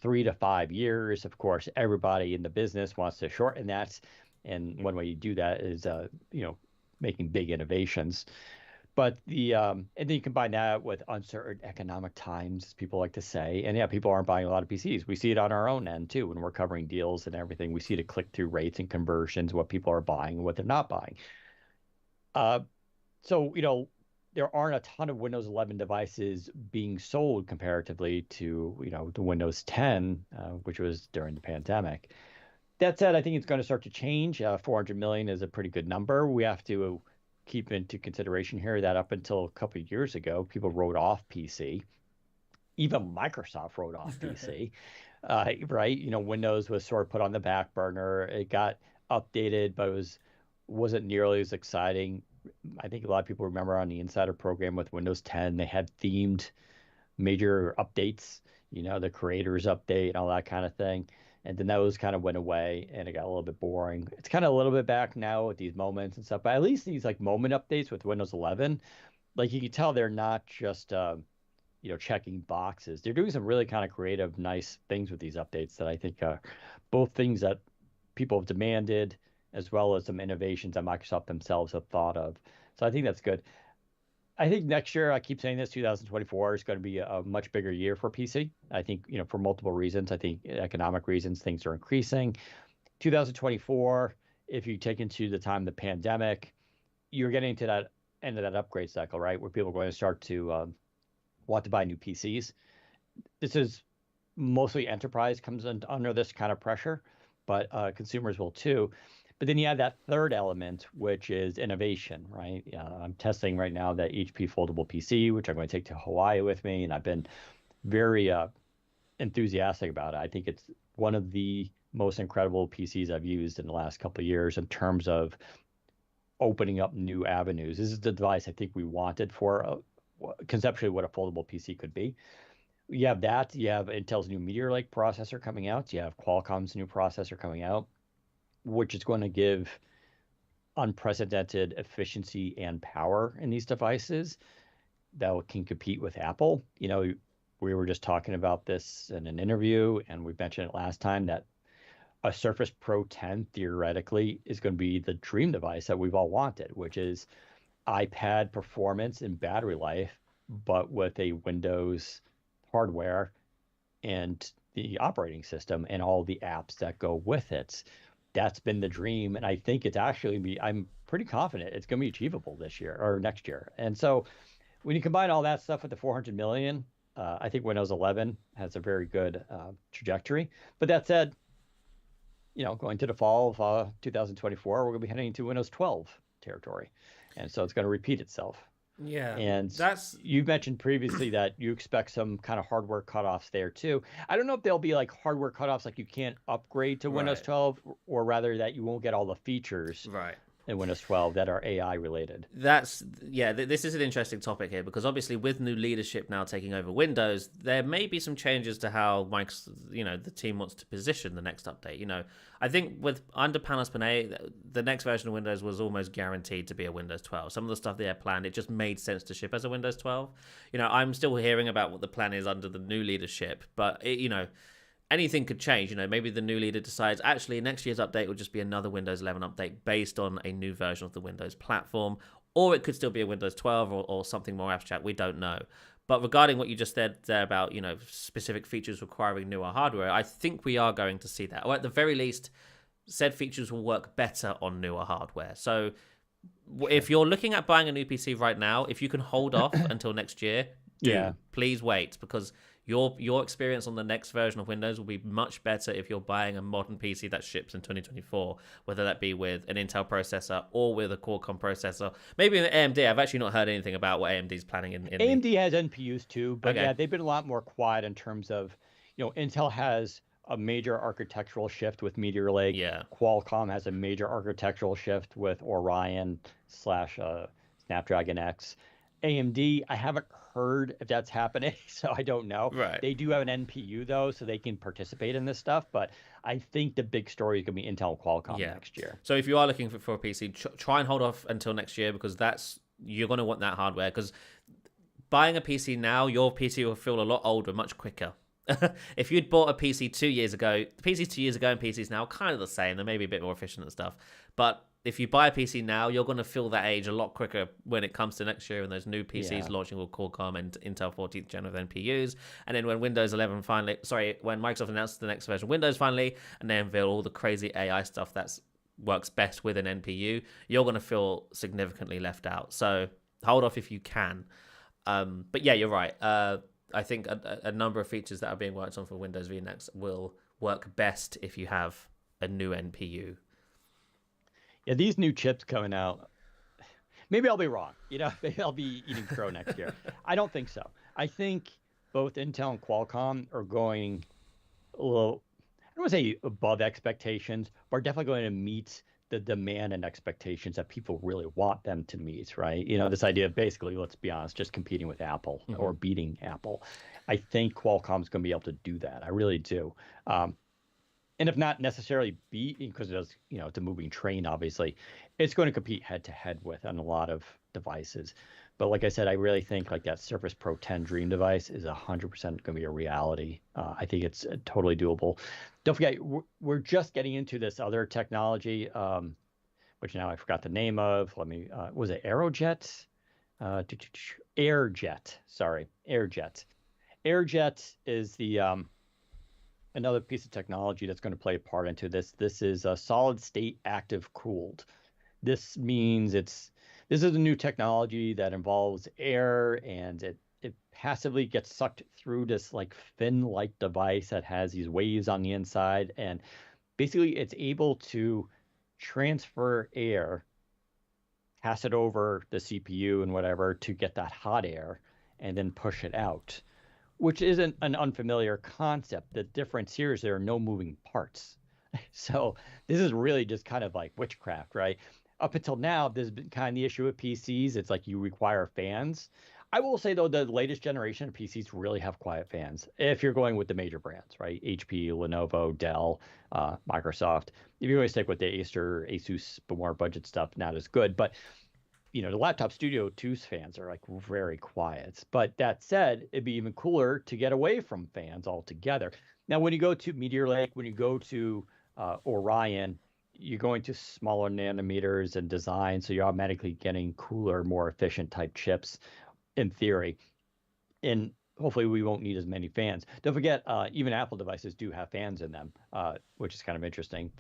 3 to 5 years. Of course, everybody in the business wants to shorten that. And one way you do that is, making big innovations. But and then you combine that with uncertain economic times, as people like to say. And yeah, people aren't buying a lot of PCs. We see it on our own end too when we're covering deals and everything. We see the click-through rates and conversions, what people are buying and what they're not buying. Uh, so, there aren't a ton of Windows 11 devices being sold comparatively to, the Windows 10, which was during the pandemic. That said, I think it's going to start to change. 400 million is a pretty good number. We have to keep into consideration here that up until a couple of years ago, people wrote off PC. Even Microsoft wrote off PC, right? Windows was sort of put on the back burner. It got updated, but wasn't nearly as exciting. I think a lot of people remember on the Insider program with Windows 10, they had themed major updates, the creators update and all that kind of thing. And then those kind of went away and it got a little bit boring. It's kind of a little bit back now with these moments and stuff, but at least these moment updates with Windows 11, you can tell they're not just, checking boxes. They're doing some really kind of creative, nice things with these updates that I think are both things that people have demanded as well as some innovations that Microsoft themselves have thought of. So I think that's good. I think next year, I keep saying this, 2024 is going to be a much bigger year for PC. I think, for multiple reasons. I think economic reasons, things are increasing. 2024, if you take into the time the pandemic, you're getting to that end of that upgrade cycle, right? Where people are going to start to want to buy new PCs. This is mostly enterprise comes under this kind of pressure, but consumers will too. But then you have that third element, which is innovation, right? I'm testing right now that HP foldable PC, which I'm going to take to Hawaii with me, and I've been very enthusiastic about it. I think it's one of the most incredible PCs I've used in the last couple of years in terms of opening up new avenues. This is the device I think we wanted for conceptually what a foldable PC could be. You have that. You have Intel's new Meteor Lake processor coming out. You have Qualcomm's new processor coming out, which is going to give unprecedented efficiency and power in these devices that can compete with Apple. We were just talking about this in an interview, and we mentioned it last time that a Surface Pro 10 theoretically is going to be the dream device that we've all wanted, which is iPad performance and battery life, but with a Windows hardware and the operating system and all the apps that go with it. That's been the dream. And I think it's actually, I'm pretty confident it's going to be achievable this year or next year. And so when you combine all that stuff with the 400 million, I think Windows 11 has a very good trajectory. But that said, going to the fall of 2024, we're going to be heading into Windows 12 territory. And so it's going to repeat itself. Yeah, And that's you mentioned previously that you expect some kind of hardware cutoffs there too. I don't know if there'll be like hardware cutoffs like you can't upgrade to Windows right. 12, or rather that you won't get all the features Right. in Windows 12 that are AI related. That's yeah. This is an interesting topic here because obviously with new leadership now taking over Windows, there may be some changes to how Mike's the team wants to position the next update. I think with under Panos Panay, the next version of Windows was almost guaranteed to be a Windows 12. Some of the stuff they had planned, it just made sense to ship as a Windows 12. I'm still hearing about what the plan is under the new leadership, but anything could change. Maybe the new leader decides actually next year's update will just be another Windows 11 update based on a new version of the Windows platform, or it could still be a Windows 12 or something more abstract. We don't know. But regarding what you just said there about specific features requiring newer hardware, I think we are going to see that, or at the very least, said features will work better on newer hardware. So if you're looking at buying a new PC right now, if you can hold off until next year, Yeah. please wait, because your experience on the next version of Windows will be much better if you're buying a modern PC that ships in 2024, whether that be with an Intel processor or with a Qualcomm processor, maybe an AMD. I've actually not heard anything about what AMD's planning in AMD has NPUs too, but Okay. yeah, they've been a lot more quiet in terms of, Intel has a major architectural shift with Meteor Lake. Yeah. Qualcomm has a major architectural shift with Orion slash Snapdragon X. AMD, I haven't heard if that's happening, so I don't know. Right. They do have an NPU though, so they can participate in this stuff. But I think the big story is going to be Intel and Qualcomm Yeah. next year. So if you are looking for a PC, try and hold off until next year, because you're going to want that hardware, because buying a PC now, your PC will feel a lot older much quicker. If you'd bought a PC 2 years ago, the PCs 2 years ago and PCs now are kind of the same. They're maybe a bit more efficient and stuff. But if you buy a PC now, you're going to feel that age a lot quicker when it comes to next year and those new PCs launching with Qualcomm and Intel 14th gen of NPUs. And then when Windows 11 finally, when Microsoft announces the next version of Windows finally, and they unveil all the crazy AI stuff that works best with an NPU, you're going to feel significantly left out. So hold off if you can. But yeah, you're right. I think a number of features that are being worked on for Windows VNext will work best if you have a new NPU. Yeah, these new chips coming out, maybe I'll be wrong. Maybe I'll be eating crow next year. I don't think so. I think both Intel and Qualcomm are going a little, I don't want to say above expectations, but are definitely going to meet the demand and expectations that people really want them to meet, right? This idea of basically, let's be honest, just competing with Apple or beating Apple. I think Qualcomm's going to be able to do that. I really do. And if not necessarily beat, because it does, it's a moving train, obviously, it's going to compete head to head with on a lot of devices. But like I said, I really think like that Surface Pro 10 Dream device is 100% going to be a reality. I think it's totally doable. Don't forget, we're just getting into this other technology, which now I forgot the name of. Was it Aerojet? Airjet. Sorry, Airjet. Airjet is the another piece of technology that's going to play a part into this. This is a solid state active cooled. This means this is a new technology that involves air, and it passively gets sucked through this like fin-like device that has these waves on the inside, and basically it's able to transfer air, pass it over the CPU and whatever to get that hot air, and then push it out, which isn't an unfamiliar concept. The difference here is there are no moving parts. So this is really just kind of like witchcraft, right? Up until now, there's been kind of the issue with PCs. It's like you require fans. I will say, though, the latest generation of PCs really have quiet fans. If you're going with the major brands, right? HP, Lenovo, Dell, Microsoft. If you always stick with the Acer, Asus, but more budget stuff, not as good. But the laptop Studio 2's fans are like very quiet. But that said, it'd be even cooler to get away from fans altogether. Now, when you go to Meteor Lake, when you go to Orion, you're going to smaller nanometers and design, so you're automatically getting cooler, more efficient type chips in theory. And hopefully we won't need as many fans. Don't forget, even Apple devices do have fans in them, which is kind of interesting.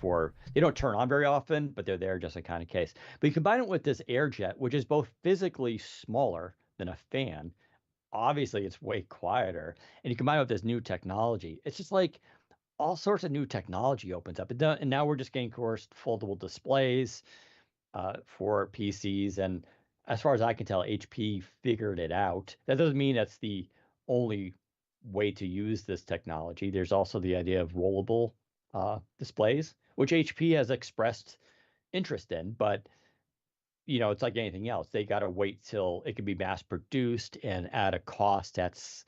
They don't turn on very often, but they're there just in kind of case. But you combine it with this Airjet, which is both physically smaller than a fan. Obviously, it's way quieter. And you combine it with this new technology. It's just like all sorts of new technology opens up. And now we're just getting, of course, foldable displays for PCs. And as far as I can tell, HP figured it out. That doesn't mean that's the only way to use this technology. There's also the idea of rollable displays, which HP has expressed interest in, but it's like anything else. They got to wait till it can be mass produced and at a cost that's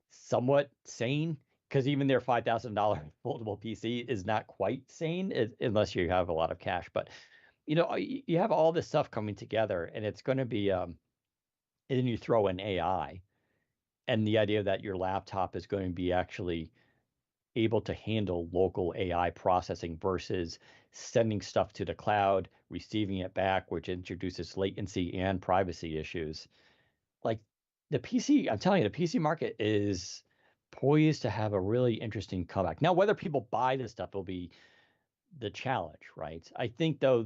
somewhat sane. Because even their $5,000 foldable PC is not quite sane unless you have a lot of cash. But you have all this stuff coming together, and it's going to be. And then you throw in AI, and the idea that your laptop is going to be actually able to handle local AI processing versus sending stuff to the cloud, receiving it back, which introduces latency and privacy issues. Like the PC, I'm telling you, the PC market is poised to have a really interesting comeback. Now, whether people buy this stuff will be the challenge, right? I think though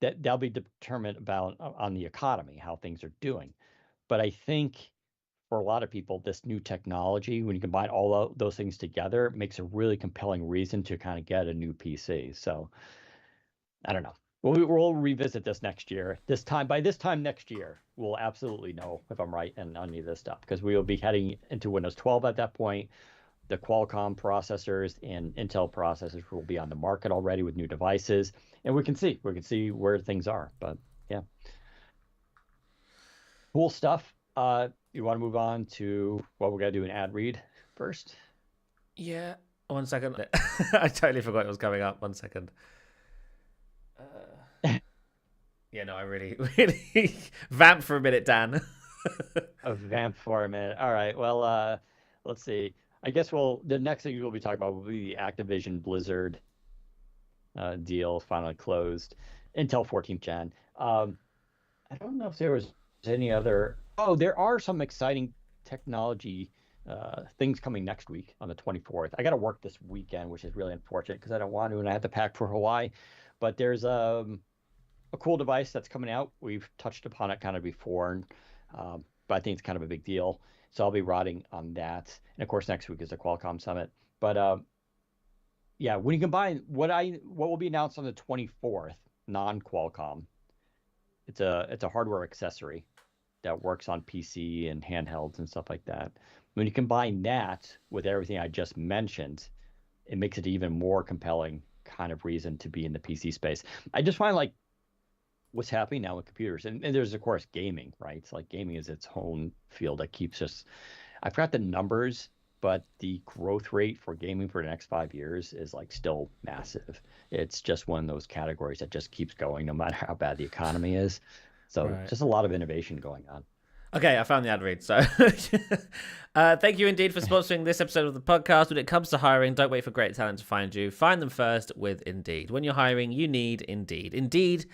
that'll be determined about on the economy, how things are doing. But I think for a lot of people, this new technology, when you combine all of those things together, makes a really compelling reason to kind of get a new PC. So I don't know. We'll revisit this next year. By this time next year, we'll absolutely know if I'm right on any of this stuff, because we will be heading into Windows 12 at that point. The Qualcomm processors and Intel processors will be on the market already with new devices, and we can see where things are. But yeah, cool stuff. You want to move on to what we're gonna do an ad read first? Yeah. 1 second. I totally forgot it was coming up. 1 second. Yeah, no, I really, really vamp for a minute, Dan. A vamp for a minute. All right. Well, let's see. I guess the next thing we'll be talking about will be the Activision Blizzard deal finally closed. Intel 14th gen. I don't know if there was any other. Oh, there are some exciting technology things coming next week on the 24th. I got to work this weekend, which is really unfortunate because I don't want to, and I have to pack for Hawaii. But there's a cool device that's coming out. We've touched upon it kind of before, but I think it's kind of a big deal. So I'll be riding on that. And of course, next week is the Qualcomm Summit. But yeah, when you combine what will be announced on the 24th, non-Qualcomm, it's a hardware accessory that works on PC and handhelds and stuff like that. When you combine that with everything I just mentioned, it makes it even more compelling kind of reason to be in the PC space. I just find like what's happening now with computers, and there's of course gaming, right? It's like gaming is its own field that keeps us. I forgot the numbers, but the growth rate for gaming for the next 5 years is like still massive. It's just one of those categories that just keeps going no matter how bad the economy is. So Right. just a lot of innovation going on. Okay, I found the ad read. So thank you indeed for sponsoring this episode of the podcast. When it comes to hiring, don't wait for great talent to find you. Find them first with Indeed. When you're hiring, you need Indeed. Indeed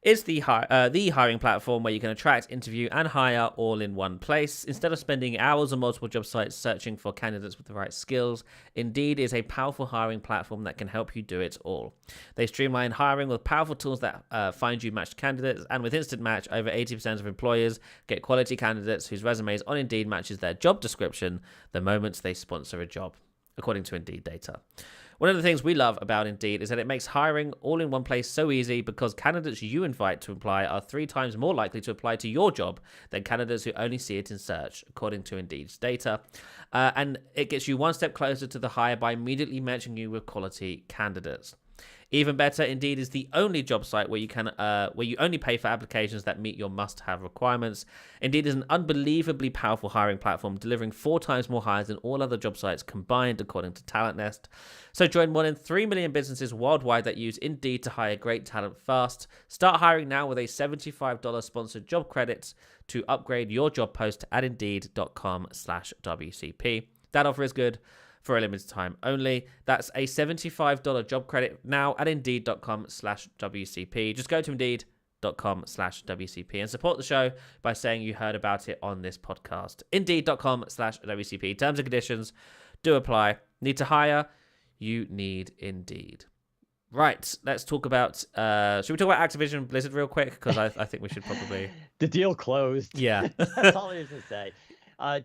is the hiring platform where you can attract, interview, and hire all in one place. Instead of spending hours on multiple job sites searching for candidates with the right skills, Indeed is a powerful hiring platform that can help you do it all. They streamline hiring with powerful tools that find you matched candidates, and with Instant Match, over 80% of employers get quality candidates whose resumes on Indeed matches their job description the moment they sponsor a job, according to Indeed data. One of the things we love about Indeed is that it makes hiring all in one place so easy because candidates you invite to apply are 3 times more likely to apply to your job than candidates who only see it in search, according to Indeed's data. And it gets you one step closer to the hire by immediately matching you with quality candidates. Even better, Indeed is the only job site where you only pay for applications that meet your must-have requirements. Indeed is an unbelievably powerful hiring platform, delivering 4 times more hires than all other job sites combined, according to Talent Nest. So join more than 3 million businesses worldwide that use Indeed to hire great talent fast. Start hiring now with a $75 sponsored job credit to upgrade your job post at Indeed.com/WCP. That offer is good for a limited time only. That's a $75 job credit now at Indeed.com/WCP. Just go to Indeed.com/WCP and support the show by saying you heard about it on this podcast. Indeed.com/WCP. Terms and conditions do apply. Need to hire? You need Indeed. Right, let's talk about, should we talk about Activision Blizzard real quick? Because I think we should probably. The deal closed. Yeah. That's all there is to say.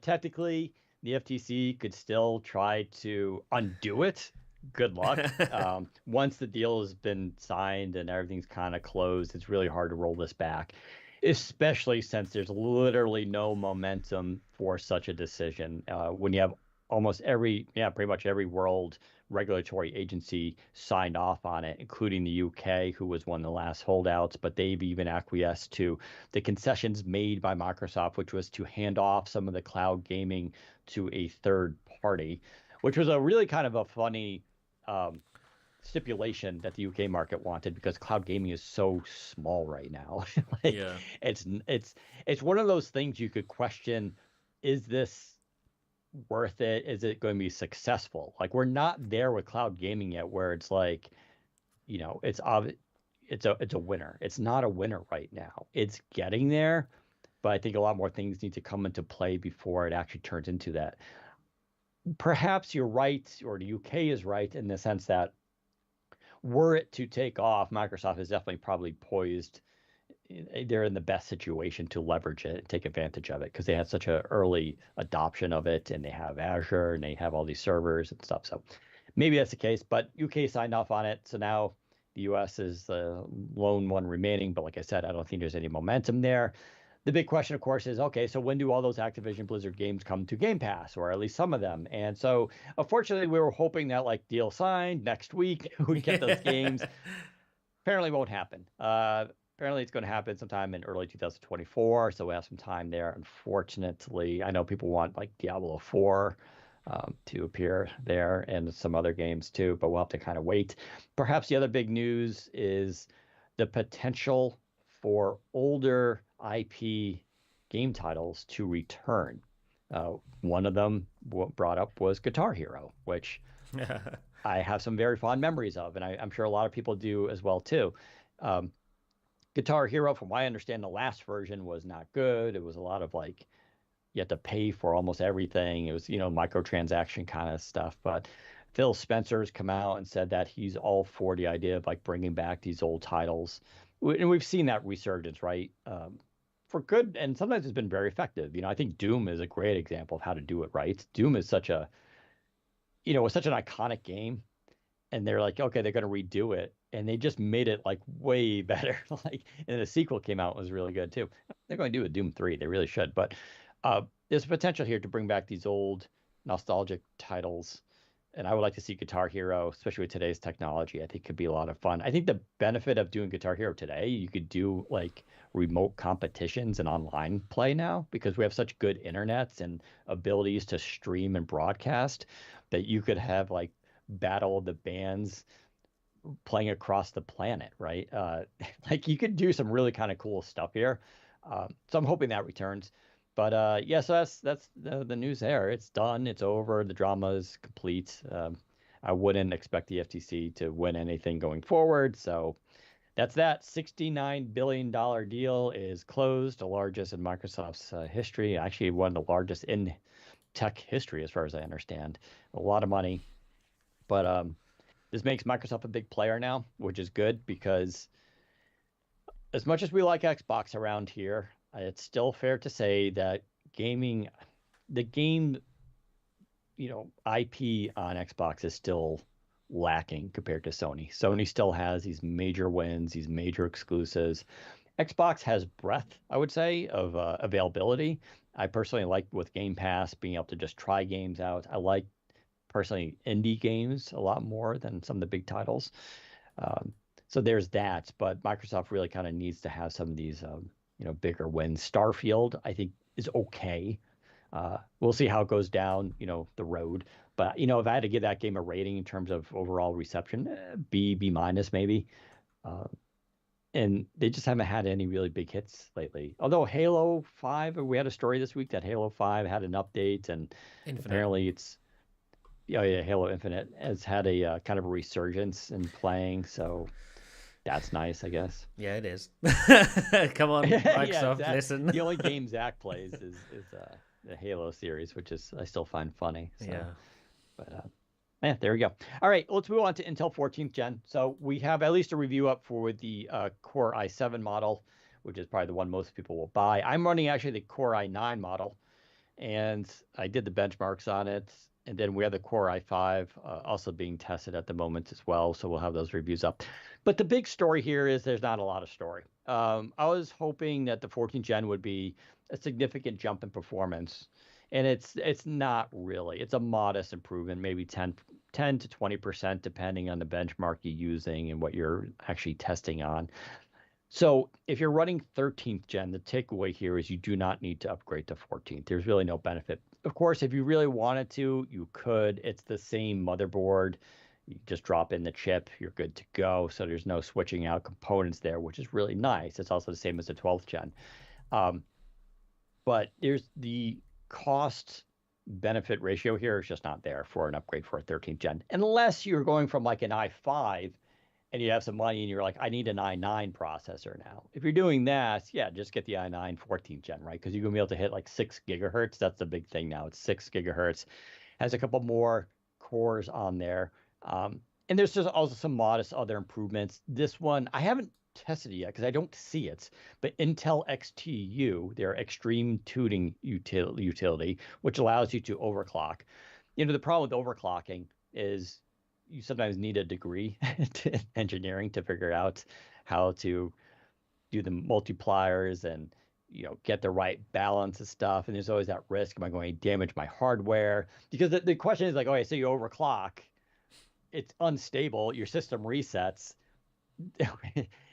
Technically, the FTC could still try to undo it. Good luck. Once the deal has been signed and everything's kind of closed, it's really hard to roll this back. especially since there's literally no momentum for such a decision. When you have pretty much every world regulatory agency signed off on it, including the UK, who was one of the last holdouts, but they've even acquiesced to the concessions made by Microsoft, which was to hand off some of the cloud gaming to a third party, which was a really kind of a funny stipulation that the UK market wanted because cloud gaming is so small right now. Like Yeah. it's one of those things you could question, is this worth it? Is it going to be successful? Like we're not there with cloud gaming yet where it's like, it's obvious it's a winner. It's not a winner right now. It's getting there, but I think a lot more things need to come into play before it actually turns into that. Perhaps you're right, or the UK is right in the sense that were it to take off, Microsoft is definitely probably poised. They're in the best situation to leverage it and take advantage of it because they had such an early adoption of it, and they have Azure and they have all these servers and stuff. So maybe that's the case, but UK signed off on it. So now the US is the lone one remaining. But like I said, I don't think there's any momentum there. The big question, of course, is okay, so when do all those Activision Blizzard games come to Game Pass, or at least some of them? And so, unfortunately, we were hoping that like deal signed next week, we get those games. Apparently, won't happen. Apparently, it's going to happen sometime in early 2024, so we have some time there. Unfortunately, I know people want like Diablo 4 to appear there and some other games too, but we'll have to kind of wait. Perhaps the other big news is the potential for older IP game titles to return. One of them brought up was Guitar Hero, which I have some very fond memories of, and I'm sure a lot of people do as well too. Guitar Hero, from what I understand, the last version was not good. It was a lot of like you had to pay for almost everything. It was, microtransaction kind of stuff. But Phil Spencer's come out and said that he's all for the idea of like bringing back these old titles. And we've seen that resurgence, right? For good, and sometimes it's been very effective. I think Doom is a great example of how to do it right. Doom is was such an iconic game, and they're like, okay, they're going to redo it, and they just made it like way better. Like, and the sequel came out, was really good too. They're going to do a Doom 3. They really should. But there's potential here to bring back these old nostalgic titles, and I would like to see Guitar Hero, especially with today's technology. I think could be a lot of fun. I think the benefit of doing Guitar Hero today, you could do like remote competitions and online play now because we have such good internets and abilities to stream and broadcast that you could have like battle of the bands playing across the planet, right? Like you could do some really kind of cool stuff here. So I'm hoping that returns. But yeah, so that's the news there. It's done. It's over. The drama is complete. I wouldn't expect the FTC to win anything going forward. So that's that. $69 billion deal is closed, the largest in Microsoft's history. Actually, one of the largest in tech history, as far as I understand. A lot of money. But this makes Microsoft a big player now, which is good because as much as we like Xbox around here, it's still fair to say that the game, IP on Xbox is still lacking compared to Sony. Sony still has these major wins, these major exclusives. Xbox has breadth, I would say, of availability. I personally like with Game Pass being able to just try games out. I like personally indie games a lot more than some of the big titles. So there's that, but Microsoft really kind of needs to have some of these, bigger wins. Starfield, I think, is okay. We'll see how it goes down, the road. But if I had to give that game a rating in terms of overall reception, B minus maybe. And they just haven't had any really big hits lately. Although Halo 5, we had a story this week that Halo 5 had an update, and apparently it's Halo Infinite has had a kind of a resurgence in playing, so that's nice, I guess. Yeah, it is. Come on, Microsoft, Zach, listen. The only game Zach plays is the Halo series, which is I still find funny. So. Yeah. But yeah, there we go. All right, let's move on to Intel 14th Gen. So we have at least a review up for the Core i7 model, which is probably the one most people will buy. I'm running actually the Core i9 model, and I did the benchmarks on it. And then we have the Core i5 also being tested at the moment as well. So we'll have those reviews up. But the big story here is there's not a lot of story. I was hoping that the 14th gen would be a significant jump in performance. And it's not really. It's a modest improvement, maybe 10 to 20%, depending on the benchmark you're using and what you're actually testing on. So if you're running 13th gen, the takeaway here is you do not need to upgrade to 14th. There's really no benefit. Of course, if you really wanted to, you could. It's the same motherboard. You just drop in the chip, you're good to go. So there's no switching out components there, which is really nice. It's also the same as the 12th gen. Um, but there's the cost benefit ratio here is just not there for an upgrade for a 13th gen, unless you're going from like an i5 and you have some money and you're like, I need an i9 processor now. If you're doing that, yeah, just get the i9 14th gen, right? Because you're going to be able to hit like 6 gigahertz. That's the big thing now. It's 6 gigahertz. Has a couple more cores on there. And there's just also some modest other improvements. This one, I haven't tested it yet because I don't see it, but Intel XTU, their extreme tuning utility, which allows you to overclock. The problem with overclocking is you sometimes need a degree in engineering to figure out how to do the multipliers and get the right balance of stuff. And there's always that risk: am I going to damage my hardware? Because the question is like, okay, so you overclock, it's unstable, your system resets.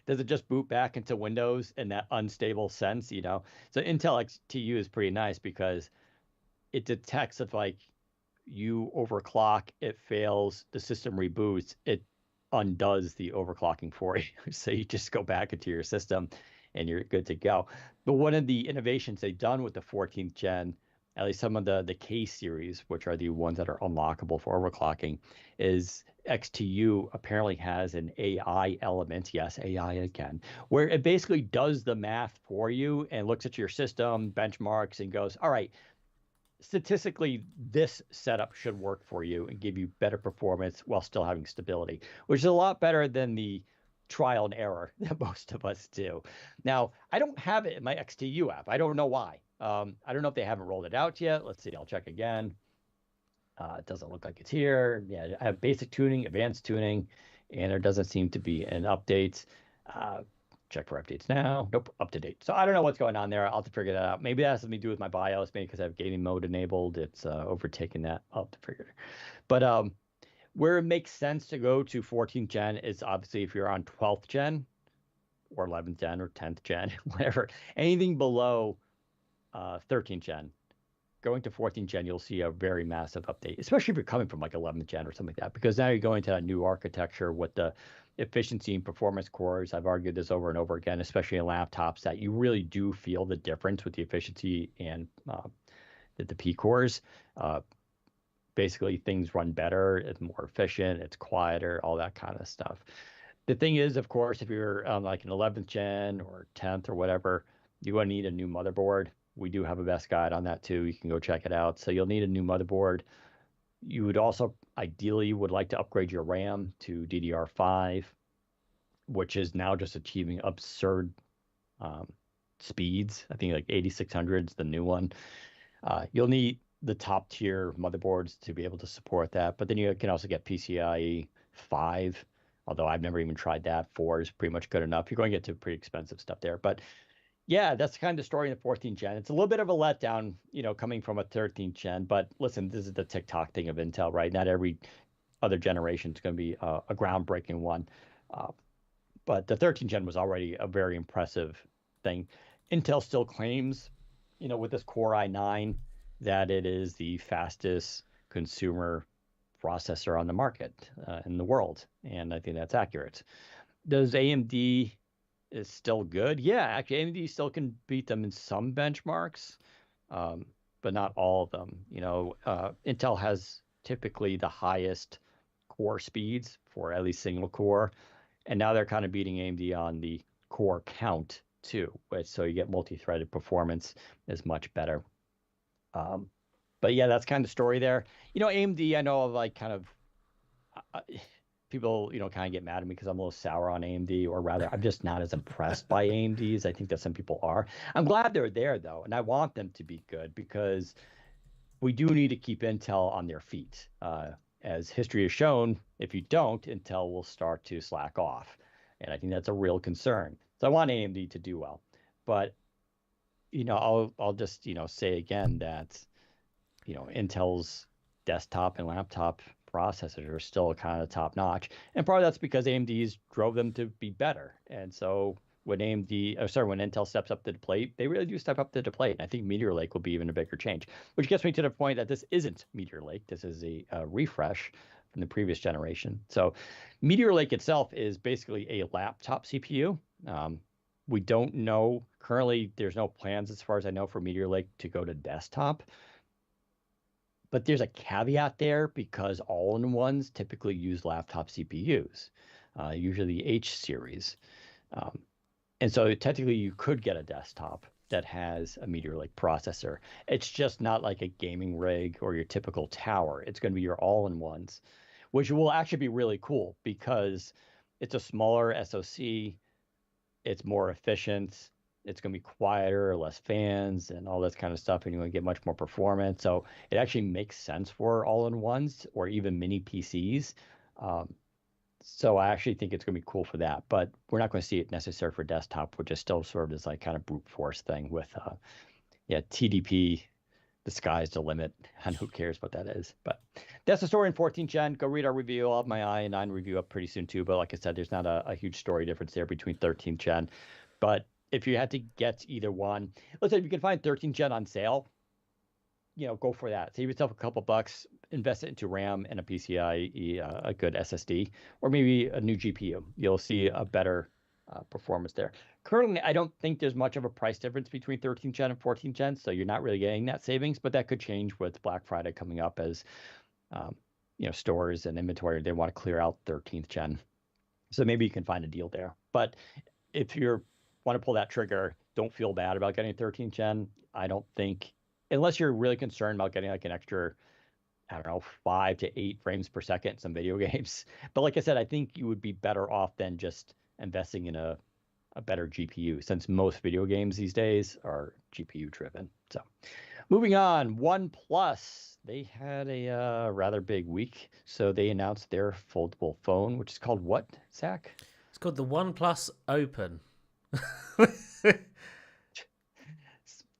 Does it just boot back into Windows in that unstable sense? So Intel XTU is pretty nice because it detects if like you overclock, it fails, the system reboots, it undoes the overclocking for you. So you just go back into your system and you're good to go. But one of the innovations they've done with the 14th gen, at least some of the K series, which are the ones that are unlockable for overclocking, is XTU apparently has an AI element, yes, AI again, where it basically does the math for you and looks at your system, benchmarks, and goes, all right, statistically, this setup should work for you and give you better performance while still having stability, which is a lot better than the trial and error that most of us do. Now, I don't have it in my XTU app. I don't know why. I don't know if they haven't rolled it out yet. Let's see. I'll check again. It doesn't look like it's here. Yeah, I have basic tuning, advanced tuning, and there doesn't seem to be an update. Check for updates now. Nope, up to date. So I don't know what's going on there. I'll have to figure that out. Maybe that has something to do with my BIOS, maybe because I have gaming mode enabled. It's overtaken that. I'll have to figure it. But where it makes sense to go to 14th gen is obviously if you're on 12th gen or 11th gen or 10th gen, whatever. Anything below 13th gen, going to 14th gen, you'll see a very massive update, especially if you're coming from like 11th gen or something like that, because now you're going to a new architecture with the efficiency and performance cores. I've argued this over and over again, especially in laptops, that you really do feel the difference with the efficiency and the P cores. Basically, things run better, it's more efficient, it's quieter, all that kind of stuff. The thing is, of course, if you're on like an 11th gen or 10th or whatever, you're going to need a new motherboard. We do have a best guide on that too. You can go check it out. So you'll need a new motherboard. You would also ideally would like to upgrade your RAM to DDR5, which is now just achieving absurd speeds. I think like 8600 is the new one. You'll need the top tier motherboards to be able to support that. But then you can also get PCIe 5, although I've never even tried that. 4 is pretty much good enough. You're going to get to pretty expensive stuff there. But yeah, that's kind of the story in the 14th gen. It's a little bit of a letdown, coming from a 13th gen. But listen, this is the TikTok thing of Intel, right? Not every other generation is going to be a groundbreaking one. But the 13th gen was already a very impressive thing. Intel still claims, with this Core i9, that it is the fastest consumer processor on the market in the world. And I think that's accurate. Does AMD is still good? Yeah, actually, AMD still can beat them in some benchmarks, but not all of them. Intel has typically the highest core speeds for at least single core, and now they're kind of beating AMD on the core count too, so you get multi-threaded performance is much better. But yeah, that's kind of the story there. AMD, I know like kind of people, kind of get mad at me because I'm a little sour on AMD, or rather, I'm just not as impressed by AMD as I think that some people are. I'm glad they're there though, and I want them to be good because we do need to keep Intel on their feet. As history has shown, if you don't, Intel will start to slack off. And I think that's a real concern. So I want AMD to do well. But, I'll just, say again that, Intel's desktop and laptop processors are still kind of top notch. And part of that's because AMD's drove them to be better. And so when when Intel steps up to the plate, they really do step up to the plate. And I think Meteor Lake will be even a bigger change, which gets me to the point that this isn't Meteor Lake. This is a refresh from the previous generation. So Meteor Lake itself is basically a laptop CPU. We don't know currently. There's no plans, as far as I know, for Meteor Lake to go to desktop. But there's a caveat there because all-in-ones typically use laptop CPUs, usually the H series. And so technically you could get a desktop that has a Meteor Lake processor. It's just not like a gaming rig or your typical tower. It's going to be your all-in-ones, which will actually be really cool because it's a smaller SoC. It's more efficient. It's going to be quieter, less fans, and all this kind of stuff, and you're going to get much more performance. So it actually makes sense for all-in-ones or even mini PCs. So I actually think it's going to be cool for that, but we're not going to see it necessary for desktop, which is still sort of this like kind of brute force thing with, TDP. The sky's the limit, and who cares what that is? But that's the story in 14th gen. Go read our review. I'll have my i9 review up pretty soon too. But like I said, there's not a huge story difference there between 13th gen. But if you had to get either one, let's say if you can find 13th gen on sale, go for that. Save yourself a couple bucks, invest it into RAM and a PCIe, a good SSD, or maybe a new GPU. You'll see a better performance there. Currently, I don't think there's much of a price difference between 13th gen and 14th gen, so you're not really getting that savings, but that could change with Black Friday coming up as stores and inventory, they want to clear out 13th gen. So maybe you can find a deal there. But if you want to pull that trigger, don't feel bad about getting 13th gen. I don't think, unless you're really concerned about getting like an extra, 5 to 8 frames per second in some video games. But like I said, I think you would be better off than just investing in a better GPU, since most video games these days are GPU driven. So moving on, OnePlus, they had a rather big week. So they announced their foldable phone, which is called what, Zach? It's called the OnePlus Open.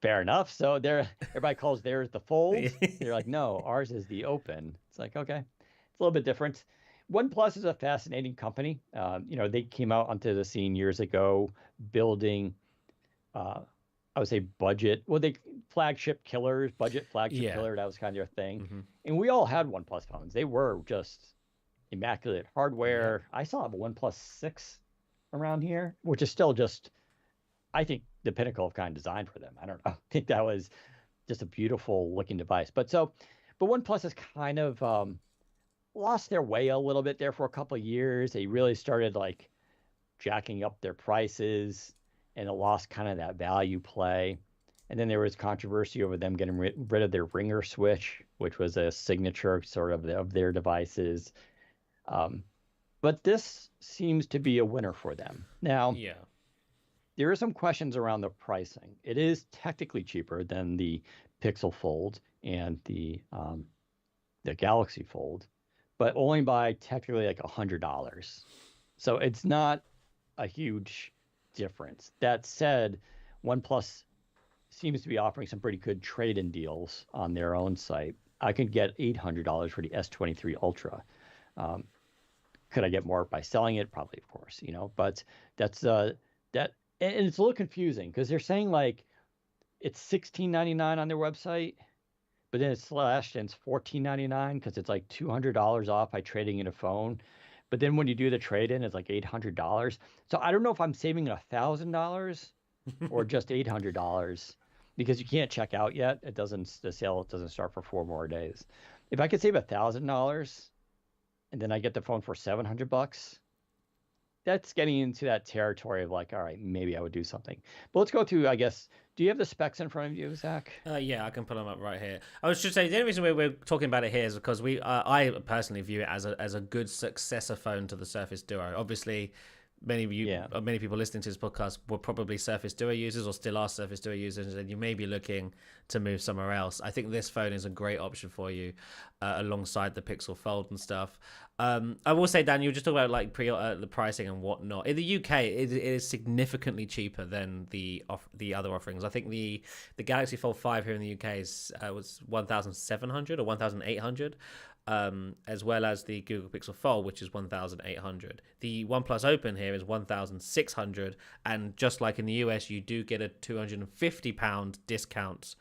Fair enough. So everybody calls theirs the Fold. They're like, no, ours is the Open. It's like, okay, it's a little bit different. OnePlus is a fascinating company. They came out onto the scene years ago, building, I would say budget. Well, flagship killers, budget flagship killer. That was kind of their thing. Mm-hmm. And we all had OnePlus phones. They were just immaculate hardware. Yeah. I still have a OnePlus 6 around here, which is still just, I think, the pinnacle of kind of design for them. I don't know. I think that was just a beautiful looking device. But OnePlus has kind of lost their way a little bit there for a couple of years. They really started like jacking up their prices, and it lost kind of that value play. And then there was controversy over them getting rid of their ringer switch, which was a signature sort of their devices. But this seems to be a winner for them. Now, there are some questions around the pricing. It is technically cheaper than the Pixel Fold and the Galaxy Fold, but only by technically like $100. So it's not a huge difference. That said, OnePlus seems to be offering some pretty good trade-in deals on their own site. I could get $800 for the S23 Ultra. Could I get more by selling it? Probably, of course, but that's that. And it's a little confusing because they're saying like it's $16.99 on their website, but then it's slashed and it's $14.99 because it's like $200 off by trading in a phone. But then when you do the trade-in, it's like $800. So I don't know if I'm saving $1,000 or just $800 because you can't check out yet. The sale doesn't start for 4 more days. If I could save $1,000 and then I get the phone for $700, that's getting into that territory of like, all right, maybe I would do something. But let's go to, I guess, do you have the specs in front of you, Zach? Yeah, I can pull them up right here. I should say the only reason we're talking about it here is because I personally view it as a good successor phone to the Surface Duo. Obviously, many of you, many people listening to this podcast were probably Surface Duo users or still are Surface Duo users, and you may be looking to move somewhere else. I think this phone is a great option for you alongside the Pixel Fold and stuff. I will say, Dan, you were just talking about like the pricing and whatnot. In the UK, it is significantly cheaper than the other offerings. I think the Galaxy Fold 5 here in the UK was 1,700 or 1,800. As well as the Google Pixel Fold, which is 1,800. The OnePlus Open here is 1,600, and just like in the US, you do get a £250 discount.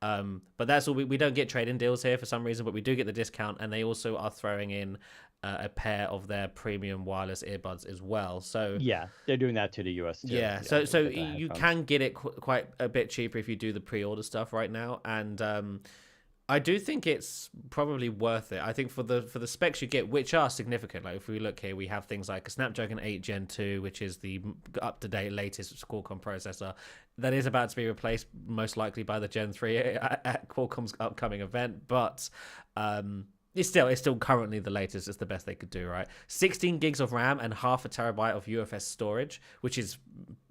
But that's all. We don't get trade-in deals here for some reason, but we do get the discount, and they also are throwing in a pair of their premium wireless earbuds as well. So yeah, they're doing that to the US too. Yeah, so you can get it quite a bit cheaper if you do the pre-order stuff right now, and I do think it's probably worth it. I think for the specs you get, which are significant. Like if we look here, we have things like a Snapdragon 8 Gen 2, which is the up-to-date latest Qualcomm processor that is about to be replaced most likely by the Gen 3 at Qualcomm's upcoming event. But it's still currently the latest. It's the best they could do, right? 16 gigs of RAM and half a terabyte of UFS storage, which is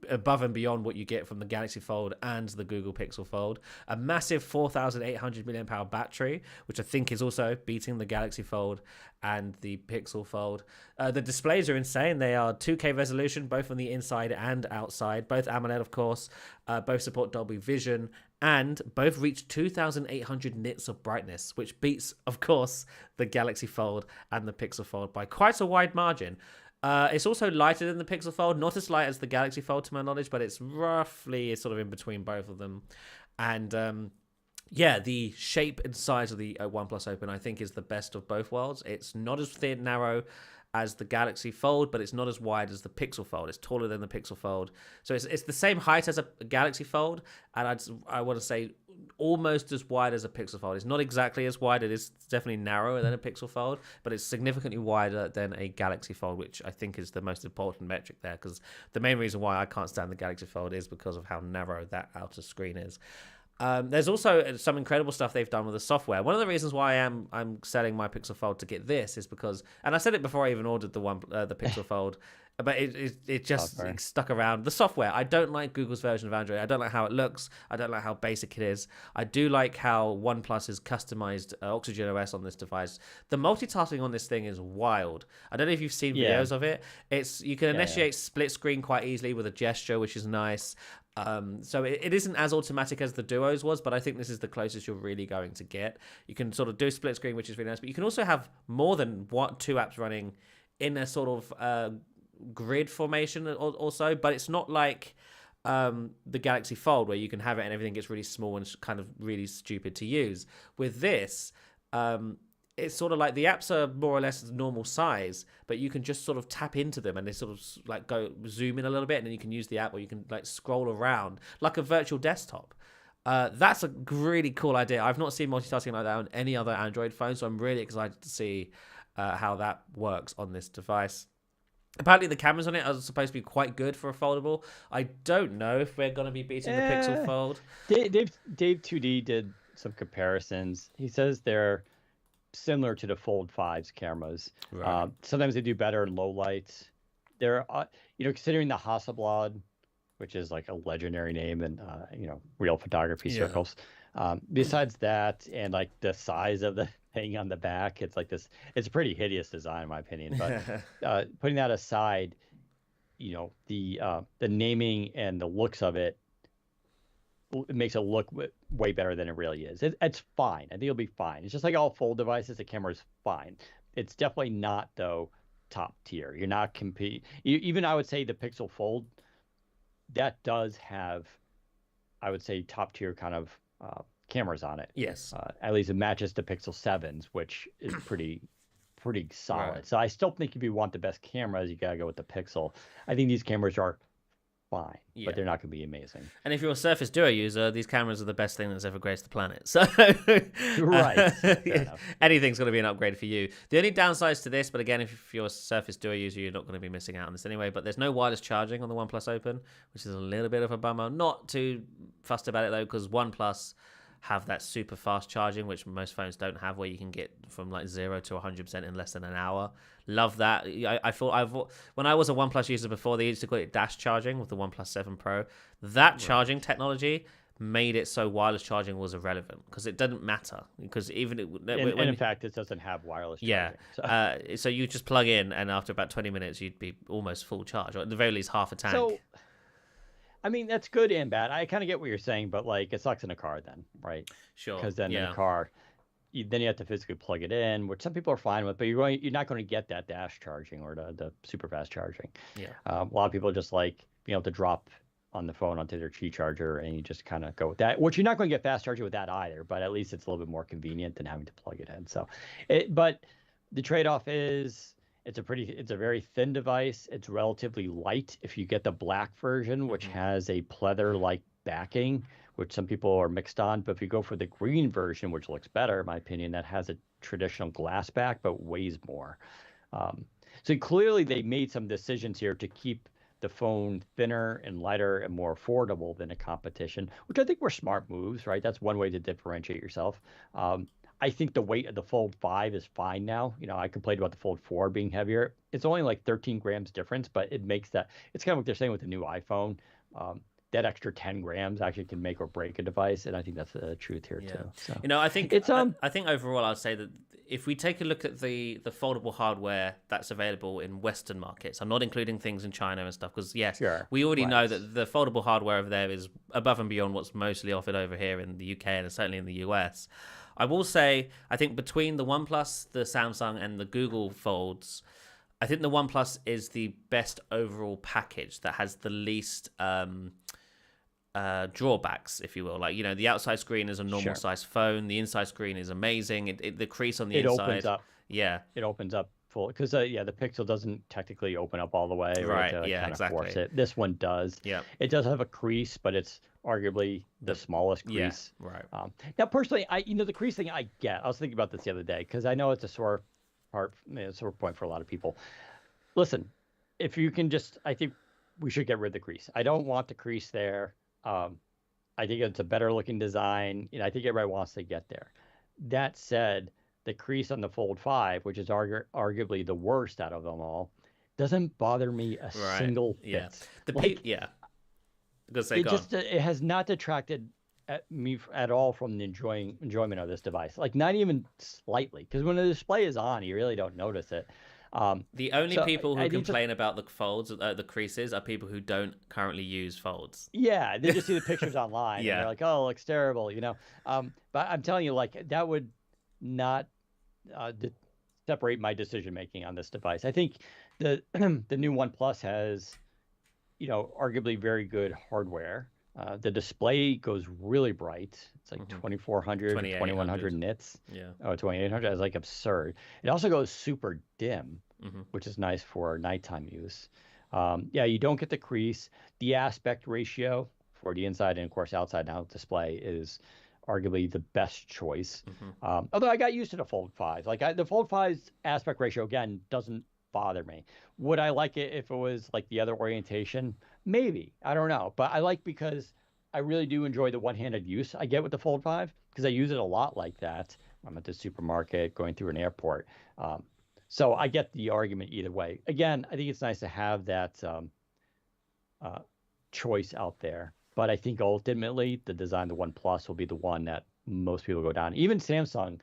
above and beyond what you get from the Galaxy Fold and the Google Pixel Fold. A massive 4,800 milliamp hour battery, which I think is also beating the Galaxy Fold and the Pixel Fold. The displays are insane. They are 2K resolution, both on the inside and outside. Both AMOLED, of course. Both support Dolby Vision, and both reach 2,800 nits of brightness, which beats, of course, the Galaxy Fold and the Pixel Fold by quite a wide margin. It's also lighter than the Pixel Fold, not as light as the Galaxy Fold to my knowledge, but it's roughly sort of in between both of them. And the shape and size of the OnePlus Open, I think, is the best of both worlds. It's not as thin, narrow as the Galaxy Fold, but it's not as wide as the Pixel Fold. It's taller than the Pixel Fold. So it's the same height as a Galaxy Fold, and I want to say almost as wide as a Pixel Fold. It's not exactly as wide. It is definitely narrower than a Pixel Fold, but it's significantly wider than a Galaxy Fold, which I think is the most important metric there, because the main reason why I can't stand the Galaxy Fold is because of how narrow that outer screen is. There's also some incredible stuff they've done with the software. One of the reasons why I'm selling my Pixel Fold to get this is because, and I said it before I even ordered the Pixel Fold, but it just stuck around. The software, I don't like Google's version of Android. I don't like how it looks. I don't like how basic it is. I do like how OnePlus has customized Oxygen OS on this device. The multitasking on this thing is wild. I don't know if you've seen videos of it. You can initiate split screen quite easily with a gesture, which is nice. So it isn't as automatic as the Duos was, but I think this is the closest you're really going to get. You can sort of do split screen, which is really nice, but you can also have more than two apps running in a sort of grid formation also, but it's not like the Galaxy Fold where you can have it and everything gets really small and kind of really stupid to use. With this, it's sort of like the apps are more or less normal size, but you can just sort of tap into them and they sort of like go zoom in a little bit, and then you can use the app, or you can like scroll around like a virtual desktop. That's a really cool idea. I've not seen multitasking like that on any other Android phone, so I'm really excited to see how that works on this device. Apparently the cameras on it are supposed to be quite good for a foldable. I don't know if we're going to be beating the Pixel Fold. Dave 2D did some comparisons. He says they're similar to the Fold 5's cameras. Right. Sometimes they do better in low lights. They're, considering the Hasselblad, which is like a legendary name in, real photography circles. Besides that, and like the size of the thing on the back, it's like this. It's a pretty hideous design, in my opinion. But putting that aside, the naming and the looks of it makes it look way better than it really is. It's fine. I think it'll be fine. It's just like all Fold devices. The camera's fine. It's definitely not, though, top tier. You're not even I would say the Pixel Fold, that does have, I would say, top tier kind of cameras on it. Yes. At least it matches the Pixel 7's, which is pretty solid. Right. So I still think if you want the best cameras, you got to go with the Pixel. I think these cameras are fine, but they're not going to be amazing. And if you're a Surface Duo user, these cameras are the best thing that's ever graced the planet. So right, anything's going to be an upgrade for you. The only downsides to this, but again, if you're a Surface Duo user, you're not going to be missing out on this anyway. But there's no wireless charging on the OnePlus Open, which is a little bit of a bummer. Not too fussed about it though, because OnePlus have that super fast charging, which most phones don't have, where you can get from like 0 to 100% in less than an hour. Love that. I thought when I was a OnePlus user before, they used to call it dash charging with the OnePlus 7 Pro. That charging technology made it so wireless charging was irrelevant because it didn't matter, because even in fact, it doesn't have wireless charging. So you just plug in, and after about 20 minutes you'd be almost full charge, or at the very least half a tank. So I mean, that's good and bad. I kind of get what you're saying, but like it sucks in a car then, right? Sure. Because then in a car, then you have to physically plug it in, which some people are fine with, but you're not going to get that dash charging or the super fast charging. Yeah. A lot of people just like being able to drop on the phone onto their Qi charger, and you just kind of go with that, which you're not going to get fast charging with that either, but at least it's a little bit more convenient than having to plug it in. So, but the trade-off is it's a very thin device. It's relatively light if you get the black version, which has a pleather-like backing, which some people are mixed on. But if you go for the green version, which looks better, in my opinion, that has a traditional glass back but weighs more. So clearly they made some decisions here to keep the phone thinner and lighter and more affordable than a competition, which I think were smart moves, right? That's one way to differentiate yourself. I think the weight of the Fold 5 is fine now. I complained about the Fold 4 being heavier. It's only like 13 grams difference, but it makes that, it's kind of what they're saying with the new iPhone. That extra 10 grams actually can make or break a device, and I think that's the truth here too. So I think it's I think overall I'd say that if we take a look at the foldable hardware that's available in Western markets, I'm not including things in China and stuff, because we already know that the foldable hardware over there is above and beyond what's mostly offered over here in the UK and certainly in the US. I will say, I think between the OnePlus, the Samsung, and the Google Folds, I think the OnePlus is the best overall package that has the least drawbacks, if you will. Like, the outside screen is a normal size phone. The inside screen is amazing. The crease on the inside. It opens up. Yeah. It opens up full, because the Pixel doesn't technically open up all the way. Right. Kind exactly. Of force it. This one does. Yeah. It does have a crease, but it's arguably the smallest crease. Yeah. Right. Now, personally, the crease thing I get. I was thinking about this the other day because I know it's a sore point for a lot of people. Listen, if you can I think we should get rid of the crease. I don't want the crease there. I think it's a better looking design. I think everybody wants to get there. That said, the crease on the Fold 5, which is arguably the worst out of them all, doesn't bother me a single bit. It has not detracted me at all from the enjoyment of this device. Like, not even slightly, because when the display is on, you really don't notice it. The only people who complain about the folds, the creases, are people who don't currently use folds. Yeah, they just see the pictures online. And they're like, "Oh, it looks terrible," But I'm telling you, like, that would not separate my decision making on this device. I think the new OnePlus has, arguably very good hardware. The display goes really bright. It's like 2400, 2100 nits. Yeah. Oh, 2800. It's like absurd. It also goes super dim, which is nice for nighttime use. You don't get the crease. The aspect ratio for the inside and, of course, outside now display is arguably the best choice. Although I got used to the Fold 5. Like, the Fold 5's aspect ratio, again, doesn't bother me. Would I like it if it was like the other orientation? Maybe. I don't know. But I like, because I really do enjoy the one-handed use I get with the Fold 5, because I use it a lot like that. I'm at the supermarket, going through an airport. So I get the argument either way. Again, I think it's nice to have that choice out there. But I think ultimately the design of the OnePlus will be the one that most people go down. Even Samsung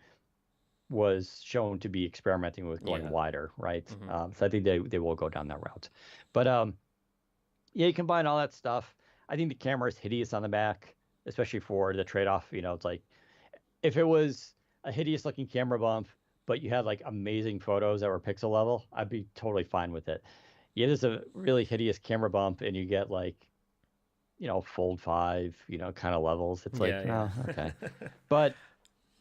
was shown to be experimenting with going wider, right? So I think they will go down that route. But you combine all that stuff. I think the camera is hideous on the back, especially for the trade-off. It's like, if it was a hideous looking camera bump, but you had like amazing photos that were pixel level, I'd be totally fine with it. There's a really hideous camera bump and you get like, Fold 5, kind of levels. It's like, oh, okay. But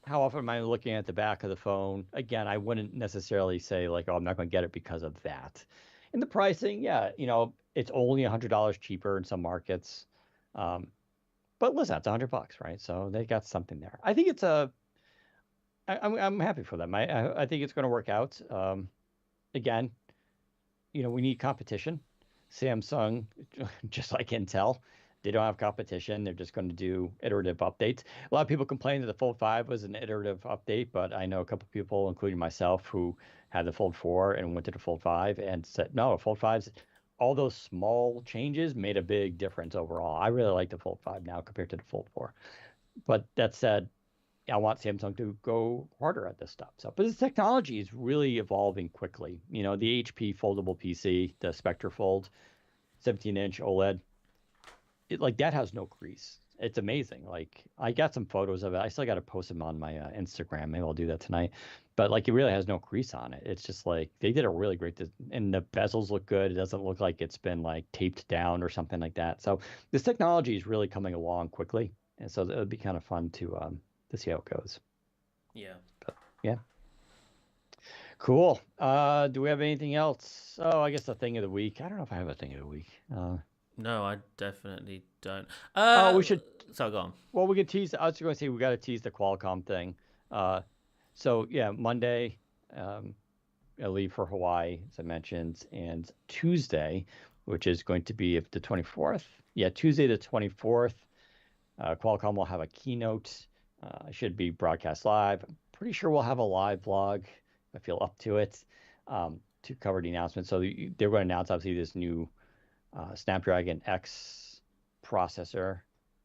how often am I looking at the back of the phone? Again, I wouldn't necessarily say like, oh, I'm not going to get it because of that. And the pricing, it's only $100 cheaper in some markets. But listen, it's $100, right? So they got something there. I think I'm happy for them. I think it's going to work out. Again, we need competition. Samsung, just like Intel, They don't have competition. They're just going to do iterative updates. A lot of people complain that the Fold 5 was an iterative update, but I know a couple people, including myself, who had the Fold 4 and went to the Fold 5 and said, no, Fold 5's, all those small changes made a big difference overall. I really like the Fold 5 now compared to the Fold 4. But that said, I want Samsung to go harder at this stuff. So, but this technology is really evolving quickly. The HP foldable PC, the Spectre Fold, 17-inch OLED, like that has no crease. It's amazing. Like I got some photos of it. I still got to post them on my Instagram. Maybe I'll do that tonight. But like it really has no crease on it. It's just like they did a really great, and the bezels look good. It doesn't look like it's been like taped down or something like that. So this technology is really coming along quickly, and so it would be kind of fun to see how it goes. Yeah. But, yeah. Cool. Do we have anything else? Oh, I guess the thing of the week. I don't know if I have a thing of the week. No, I definitely don't. We should. So go on. Well, we could tease. I was going to say we got to tease the Qualcomm thing. So yeah, Monday, I leave for Hawaii, as I mentioned, and Tuesday, which is going to be the 24th. Yeah, Tuesday the 24th. Qualcomm will have a keynote. It should be broadcast live. I'm pretty sure we'll have a live vlog. I feel up to it to cover the announcement. So they're going to announce obviously this new Snapdragon X processor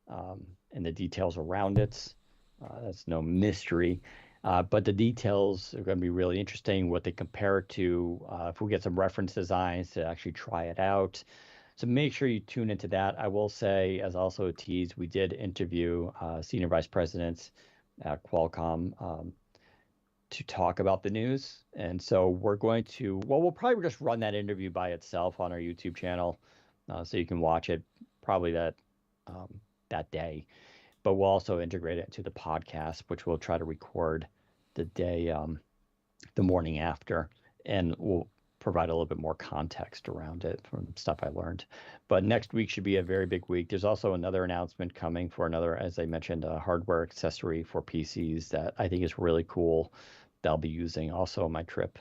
and the details around it. That's no mystery. But the details are going to be really interesting, what they compare it to, if we get some reference designs to actually try it out. So make sure you tune into that. I will say, as also a tease, we did interview senior vice presidents at Qualcomm to talk about the news. And so we're going to, we'll probably just run that interview by itself on our YouTube channel. So you can watch it probably that day, but we'll also integrate it into the podcast, which we'll try to record the day, the morning after, and we'll provide a little bit more context around it from stuff I learned. But next week should be a very big week. There's also another announcement coming for another, as I mentioned, a hardware accessory for PCs that I think is really cool that I'll be using also on my trip.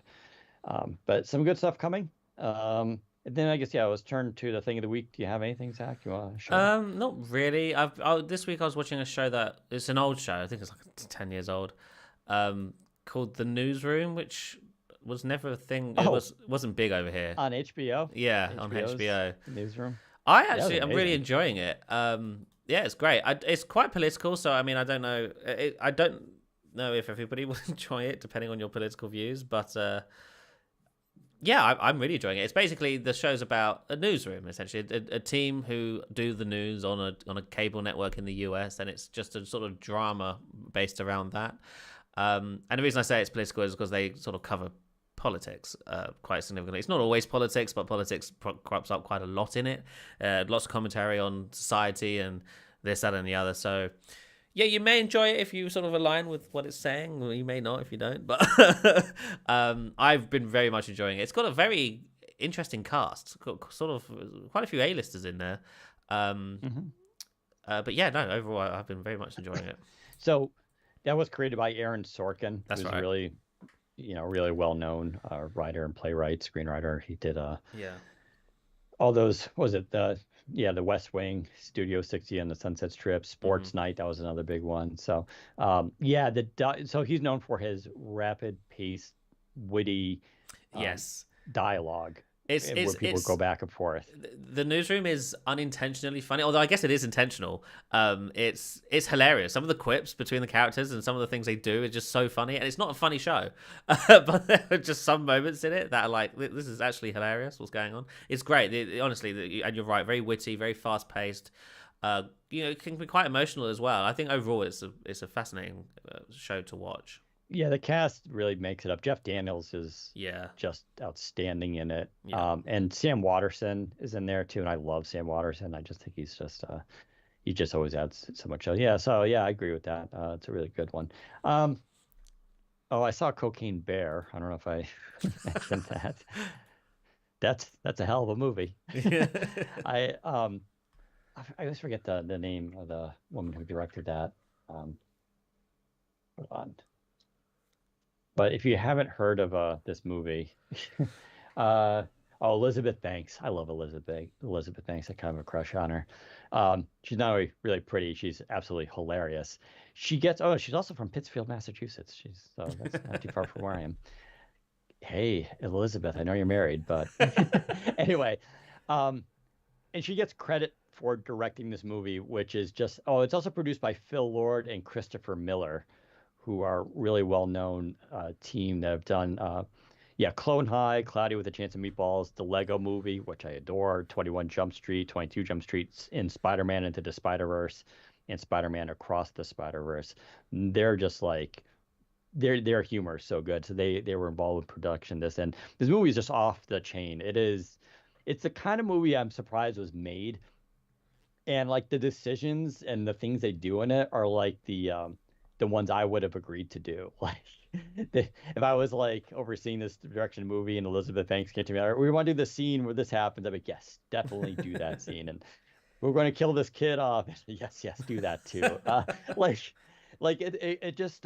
But some good stuff coming. And then I guess, yeah, let's turn to the thing of the week. Do you have anything, Zach, you want to share? Not really. This week I was watching a show that it's an old show. I think it's like 10 years old. Called The Newsroom, which was never a thing. It wasn't big over here. On HBO? Yeah, on HBO. Newsroom. I'm really enjoying it. Yeah, it's great. It's quite political, so I mean, I don't know. I don't know if everybody will enjoy it, depending on your political views, but yeah, I'm really enjoying it. It's basically, the show's about a newsroom, essentially, a team who do the news on a cable network in the US, and it's just a sort of drama based around that. And the reason I say it's political is because they sort of cover politics quite significantly. It's not always politics, but politics crops up quite a lot in it. Lots of commentary on society and this, that, and the other. So yeah, you may enjoy it if you sort of align with what it's saying, or you may not if you don't. But I've been very much enjoying it. It's got a very interesting cast, got sort of quite a few A-listers in there. But yeah, no, overall, I've been very much enjoying it. So that was created by Aaron Sorkin, That's who's right. really, really well-known writer and playwright, screenwriter. He did all those, was it the West Wing, Studio 60 and the Sunset Strip, Sports Night, that was another big one. So so he's known for his rapid-paced, witty dialogue. Where people go back and forth. The Newsroom is unintentionally funny, although I guess it is intentional. It's hilarious. Some of the quips between the characters and some of the things they do is just so funny, and it's not a funny show, but there are just some moments in it that are like, this is actually hilarious. What's going on? It's great. Honestly, and you're right, very witty, very fast paced. It can be quite emotional as well. I think overall it's a fascinating show to watch. Yeah, the cast really makes it up. Jeff Daniels is just outstanding in it. Yeah. And Sam Waterston is in there too, and I love Sam Waterston. I just think he's just he just always adds so much. I agree with that. It's a really good one. I saw Cocaine Bear. I don't know if I mentioned that. That's a hell of a movie. I always forget the name of the woman who directed that. Hold on. But if you haven't heard of this movie, Oh, Elizabeth Banks. I love Elizabeth. Elizabeth Banks. I kind of a crush on her. She's not only really pretty, she's absolutely hilarious. She's also from Pittsfield, Massachusetts. So that's not too far from where I am. Hey, Elizabeth, I know you're married, but anyway, um, and she gets credit for directing this movie, which is just, it's also produced by Phil Lord and Christopher Miller, who are really well-known team that have done, Clone High, Cloudy with a Chance of Meatballs, the Lego Movie, which I adore, 21 Jump Street, 22 Jump Street, in Spider-Man Into the Spider-Verse, and Spider-Man Across the Spider-Verse. They're just like their humor is so good. So they were involved with production this, and this movie is just off the chain. It's the kind of movie I'm surprised was made, and like the decisions and the things they do in it are like the ones I would have agreed to do. Like if I was like overseeing this direction movie and Elizabeth Banks came to me, "All right, we want to do the scene where this happens," I'm like, yes, definitely do that scene. And we're going to kill this kid off. Yes, yes, do that too. Like, it just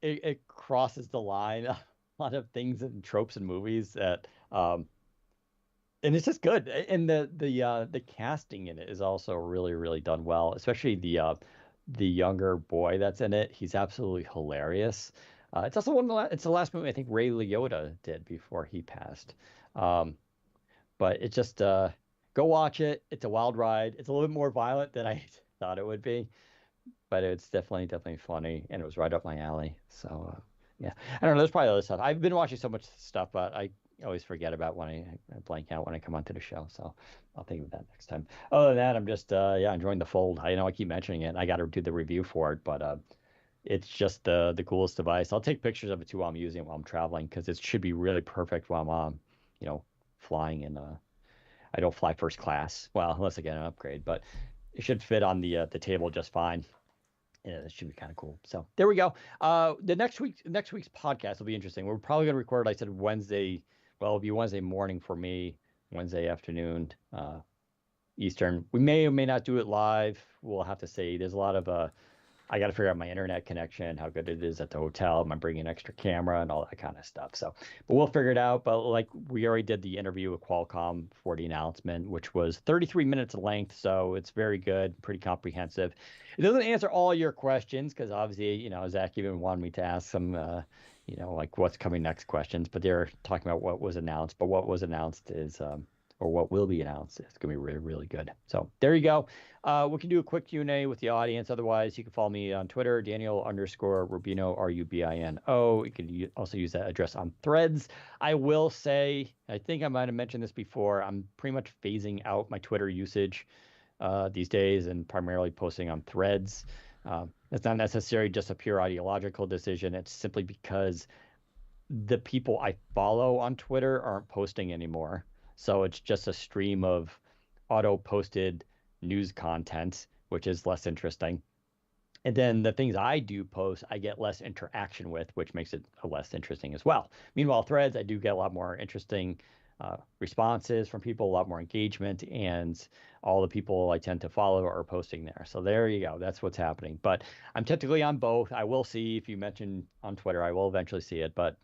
it crosses the line. A lot of things and tropes and movies that and it's just good. And the casting in it is also really really done well, especially the younger boy that's in it. He's absolutely hilarious. It's also it's the last movie I think Ray Liotta did before he passed. Um, but it's just go watch it. It's a wild ride. It's a little bit more violent than I thought it would be, but it's definitely funny, and it was right up my alley. So yeah, I don't know. There's probably other stuff. I've been watching so much stuff, but I always forget about when I blank out when I come onto the show. So I'll think of that next time. Other than that, I'm just enjoying the Fold. I know I keep mentioning it. And I got to do the review for it, but it's just the coolest device. I'll take pictures of it too while I'm using it while I'm traveling because it should be really perfect while I'm flying in I don't fly first class. Well, unless I get an upgrade, but it should fit on the table just fine. Yeah, that should be kind of cool. So there we go. The next week's podcast will be interesting. We're probably going to record, like I said, Wednesday. Well, it'll be Wednesday morning for me, Wednesday afternoon, Eastern. We may or may not do it live. We'll have to see. There's a lot of I got to figure out my internet connection, how good it is at the hotel. Am I bringing an extra camera and all that kind of stuff? So, but we'll figure it out. But like we already did the interview with Qualcomm for the announcement, which was 33 minutes length. So it's very good, pretty comprehensive. It doesn't answer all your questions because obviously, Zach even wanted me to ask some, like what's coming next questions. But they're talking about what was announced. But what was announced is, or what will be announced, it's going to be really, really good. So there you go. We can do a quick Q&A with the audience. Otherwise, you can follow me on Twitter, Daniel_Rubino, Rubino. You can also use that address on Threads. I will say, I think I might have mentioned this before, I'm pretty much phasing out my Twitter usage these days and primarily posting on Threads. It's not necessarily just a pure ideological decision. It's simply because the people I follow on Twitter aren't posting anymore. So it's just a stream of auto-posted news content, which is less interesting. And then the things I do post, I get less interaction with, which makes it less interesting as well. Meanwhile, Threads, I do get a lot more interesting responses from people, a lot more engagement, and all the people I tend to follow are posting there. So there you go. That's what's happening. But I'm technically on both. I will see if you mention on Twitter, I will eventually see it. But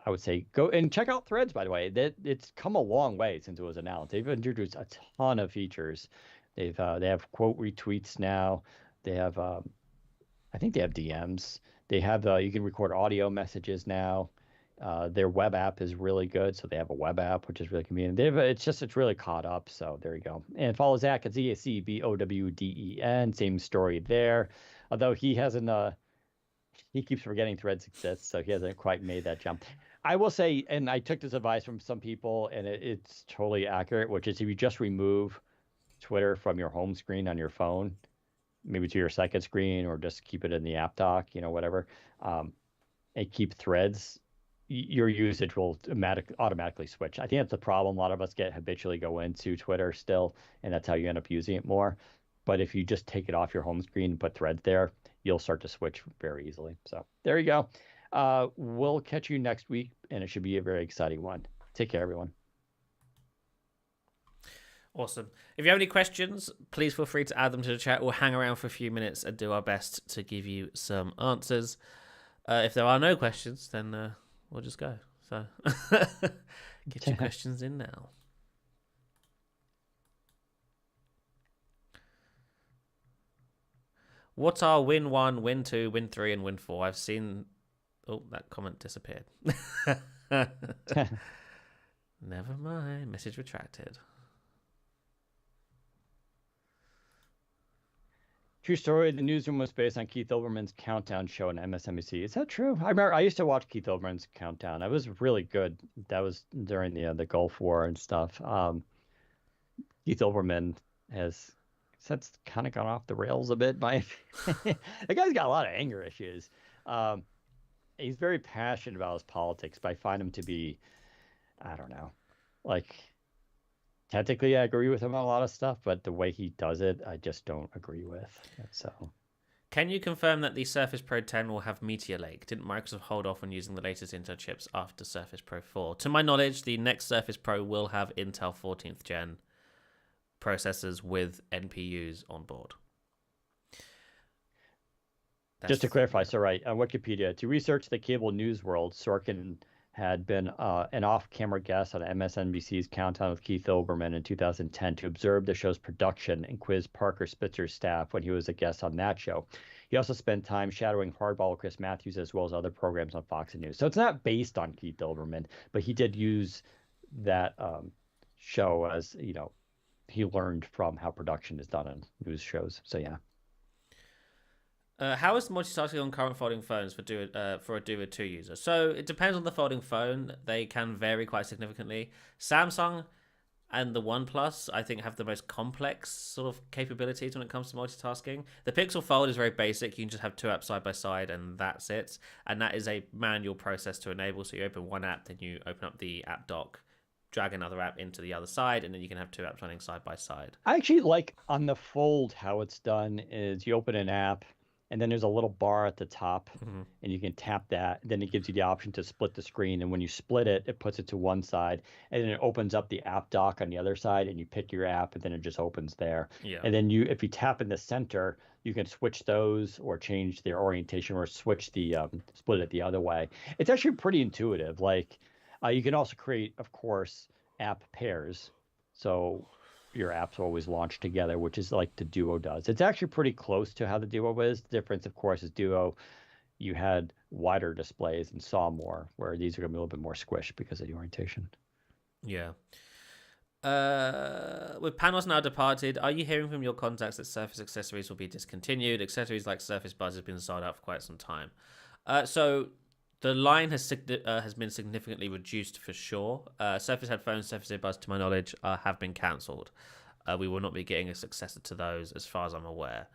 I would say go and check out Threads, by the way. It's come a long way since it was announced. They've introduced a ton of features. They have quote retweets now. They have I think they have DMs. They have you can record audio messages now. Their web app is really good, so they have a web app which is really convenient. It's really caught up. So there you go. And follow Zach at ZACBOWDEN. Same story there. Although he hasn't he keeps forgetting Threads exists, so he hasn't quite made that jump. I will say, and I took this advice from some people, and it's totally accurate, which is if you just remove Twitter from your home screen on your phone, maybe to your second screen, or just keep it in the app dock, whatever, and keep Threads, your usage will automatically switch. I think that's the problem. A lot of us habitually go into Twitter still, and that's how you end up using it more. But if you just take it off your home screen and put Threads there, you'll start to switch very easily. So there you go. We'll catch you next week, and it should be a very exciting one. Take care, everyone. Awesome. If you have any questions, please feel free to add them to the chat. We'll hang around for a few minutes and do our best to give you some answers. If there are no questions, then we'll just go. So Get your questions in now. What are Win 1, Win 2, Win 3, and Win 4? I've seen... Oh, that comment disappeared. Never mind. Message retracted. True story. The newsroom was based on Keith Olbermann's Countdown show on MSNBC. Is that true? I remember I used to watch Keith Olbermann's Countdown. That was really good. That was during the Gulf War and stuff. Keith Olbermann has since kind of gone off the rails a bit. The guy's got a lot of anger issues. He's very passionate about his politics, but I find him to be, I don't know, like technically I agree with him on a lot of stuff, but the way he does it, I just don't agree with. So, can you confirm that the Surface Pro 10 will have Meteor Lake? Didn't Microsoft hold off on using the latest Intel chips after Surface Pro 4? To my knowledge, the next Surface Pro will have Intel 14th gen processors with NPUs on board. Just to clarify, so right, on Wikipedia, to research the cable news world, Sorkin had been an off-camera guest on MSNBC's Countdown with Keith Olbermann in 2010 to observe the show's production and quiz Parker Spitzer's staff when he was a guest on that show. He also spent time shadowing Hardball Chris Matthews as well as other programs on Fox News. So it's not based on Keith Olbermann, but he did use that show as, he learned from how production is done on news shows. So yeah. How is multitasking on current folding phones for a Duo 2 user? So it depends on the folding phone. They can vary quite significantly. Samsung and the OnePlus, I think, have the most complex sort of capabilities when it comes to multitasking. The Pixel Fold is very basic. You can just have two apps side by side and that's it. And that is a manual process to enable. So you open one app, then you open up the app dock, drag another app into the other side, and then you can have two apps running side by side. I actually like on the Fold how it's done is you open an app, and then there's a little bar at the top, and you can tap that. Then it gives you the option to split the screen. And when you split it, it puts it to one side, and then it opens up the app dock on the other side, and you pick your app, and then it just opens there. Yeah. And then if you tap in the center, you can switch those or change their orientation or switch the split it the other way. It's actually pretty intuitive. Like you can also create, of course, app pairs. So your apps always launch together, which is like the Duo does. It's actually pretty close to how the Duo is. The difference, of course, is Duo, you had wider displays and saw more, where these are going to be a little bit more squished because of the orientation. Yeah. With panels now departed, are you hearing from your contacts that Surface accessories will be discontinued? Accessories like Surface Buzz has been sold out for quite some time. So the line has been significantly reduced for sure. Surface headphones, Surface Earbuds, to my knowledge, have been cancelled. We will not be getting a successor to those, as far as I'm aware.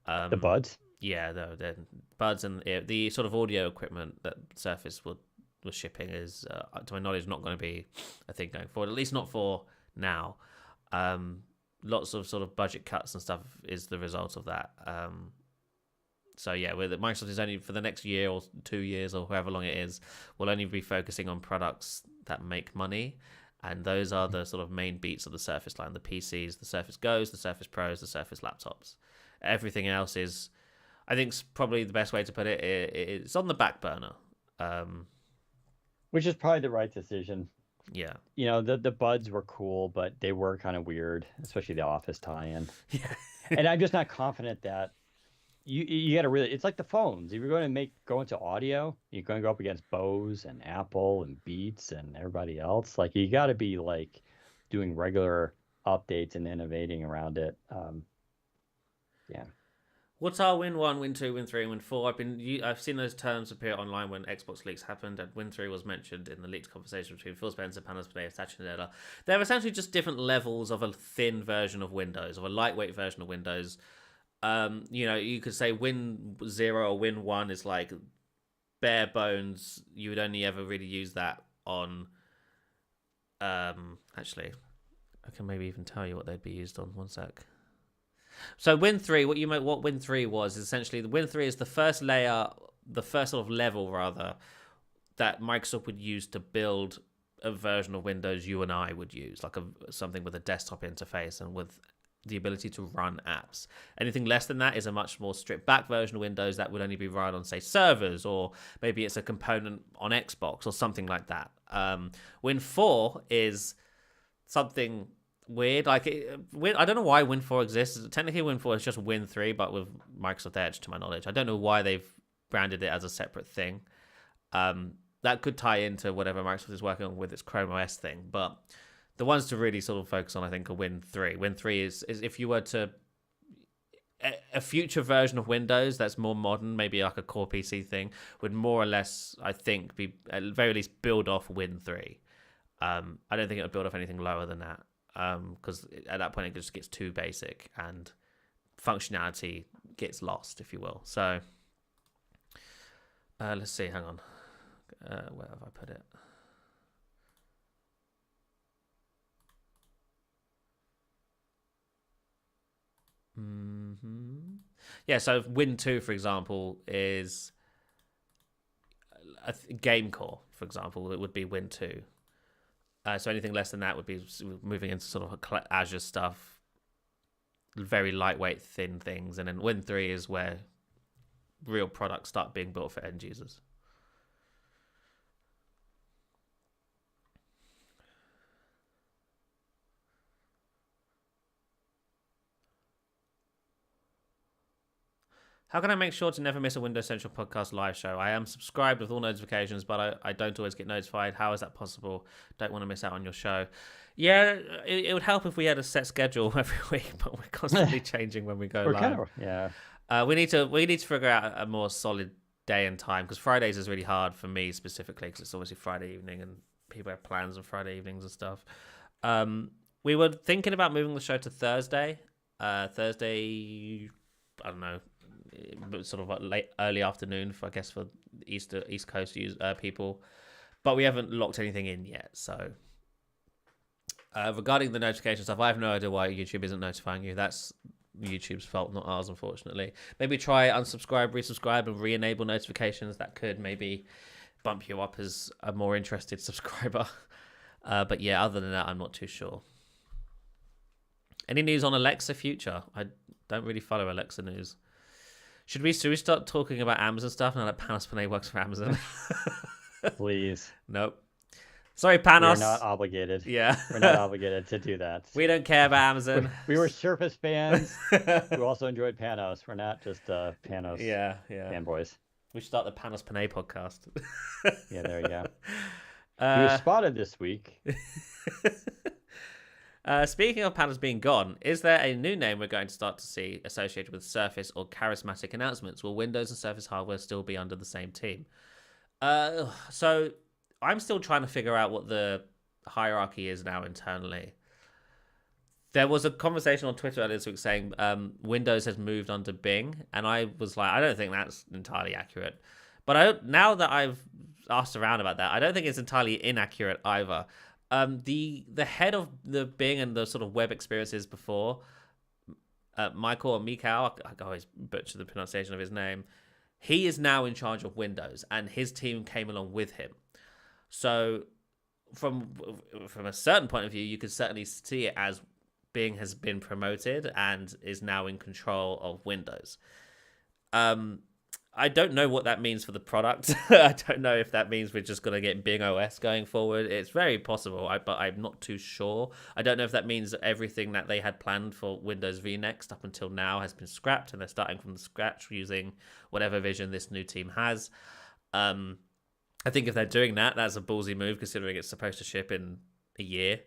The Buds? Yeah, the Buds and the sort of audio equipment that Surface was shipping is, to my knowledge, not going to be a thing going forward. At least not for now. Lots of sort of budget cuts and stuff is the result of that. So yeah, Microsoft is only for the next year or 2 years or however long it is, will only be focusing on products that make money, and those are the sort of main beats of the Surface line: the PCs, the Surface Go's, the Surface Pros, the Surface laptops. Everything else is, I think, probably the best way to put it. It's on the back burner, which is probably the right decision. Yeah, the Buds were cool, but they were kind of weird, especially the Office tie-in. Yeah, and I'm just not confident that. You got to really, it's like the phones. If you're going to go into audio, you're going to go up against Bose and Apple and Beats and everybody else. Like, you got to be like doing regular updates and innovating around it. Yeah. What's our Win 1, Win 2, Win 3, and Win 4? I've seen those terms appear online when Xbox leaks happened, and Win 3 was mentioned in the leaked conversation between Phil Spencer, Panos Panay, Satya Nadella. They're essentially just different levels of a thin version of Windows, of a lightweight version of Windows. You could say Win 0 or Win 1 is like bare bones. You would only ever really use that on. Actually, I can maybe even tell you what they'd be used on. One sec. So Win 3, what Win 3 was is essentially, the Win 3 is the first layer, the first sort of level rather, that Microsoft would use to build a version of Windows you and I would use, like something with a desktop interface and with the ability to run apps. Anything less than that is a much more stripped back version of Windows that would only be run on, say, servers, or maybe it's a component on Xbox or something like that. Win 4 is something weird. I don't know why Win 4 exists. Technically, Win 4 is just Win 3, but with Microsoft Edge, to my knowledge. I don't know why they've branded it as a separate thing. That could tie into whatever Microsoft is working on with its Chrome OS thing, but the ones to really sort of focus on, I think, are Win 3. Win 3 is if you were to a future version of Windows that's more modern, maybe like a core PC thing, would more or less, I think, be at the very least build off Win 3. I don't think it would build off anything lower than that, because at that point it just gets too basic and functionality gets lost, if you will. So let's see, hang on. Where have I put it? Yeah, so Win 2, for example, is a game core, for example. It would be Win 2. So anything less than that would be moving into sort of Azure stuff, very lightweight, thin things. And then Win 3 is where real products start being built for end users. How can I make sure to never miss a Windows Central podcast live show? I am subscribed with all notifications, but I don't always get notified. How is that possible? Don't want to miss out on your show. Yeah, it would help if we had a set schedule every week, but we're constantly changing when we go live. We need to figure out a more solid day and time, because Fridays is really hard for me specifically, because it's obviously Friday evening and people have plans on Friday evenings and stuff. We were thinking about moving the show to Thursday. Thursday, I don't know, sort of late early afternoon for, I guess, for East Coast people, but we haven't locked anything in yet. So regarding the notification stuff, I have no idea why YouTube isn't notifying you. That's YouTube's fault, not ours, unfortunately. Maybe try unsubscribe, resubscribe, and re-enable notifications. That could maybe bump you up as a more interested subscriber. But yeah, other than that, I'm not too sure. Any news on Alexa future? I don't really follow Alexa news. Should we start talking about Amazon stuff now that Panos Panay works for Amazon? Please. Nope. Sorry, Panos. We're not obligated. Yeah. We're not obligated to do that. We don't care about Amazon. We were Surface fans who also enjoyed Panos. We're not just Panos fanboys. We should start the Panos Panay podcast. Yeah, there you go. He was spotted this week. Speaking of Panos being gone, is there a new name we're going to start to see associated with Surface or charismatic announcements? Will Windows and Surface hardware still be under the same team? So I'm still trying to figure out what the hierarchy is now internally. There was a conversation on Twitter earlier this week saying Windows has moved under Bing, and I was like, I don't think that's entirely accurate. But now that I've asked around about that, I don't think it's entirely inaccurate either. The head of the Bing and the sort of web experiences before, Michael or Mikhail, I always butcher the pronunciation of his name. He is now in charge of Windows, and his team came along with him. So, from a certain point of view, you could certainly see it as Bing has been promoted and is now in control of Windows. I don't know what that means for the product. I don't know if that means we're just going to get Bing OS going forward. It's very possible, but I'm not too sure. I don't know if that means that everything that they had planned for Windows V Next up until now has been scrapped and they're starting from scratch using whatever vision this new team has. I think if they're doing that, that's a ballsy move considering it's supposed to ship in a year.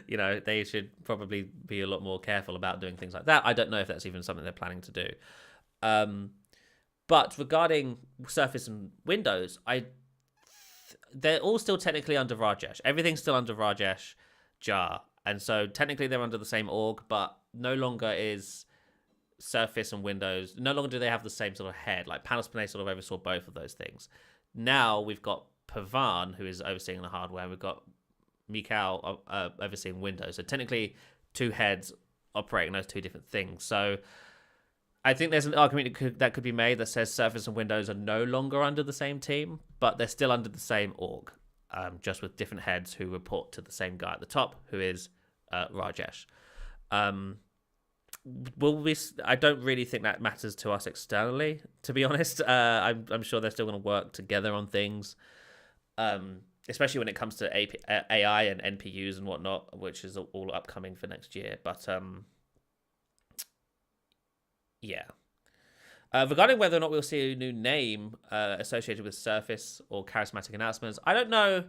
They should probably be a lot more careful about doing things like that. I don't know if that's even something they're planning to do. But regarding Surface and Windows, they're all still technically under Rajesh. Everything's still under Rajesh Jar. And so technically they're under the same org, but no longer is Surface and Windows, no longer do they have the same sort of head. Like Panos Panay sort of oversaw both of those things. Now we've got Pavan, who is overseeing the hardware. We've got Mikhail overseeing Windows. So technically two heads operating those two different things. So I think there's an argument that could be made that says Surface and Windows are no longer under the same team, but they're still under the same org, just with different heads who report to the same guy at the top, who is Rajesh. I don't really think that matters to us externally, to be honest. I'm sure they're still going to work together on things. especially when it comes to AI and NPUs and whatnot, which is all upcoming for next year. But yeah. Regarding whether or not we'll see a new name associated with Surface or charismatic announcements, I don't know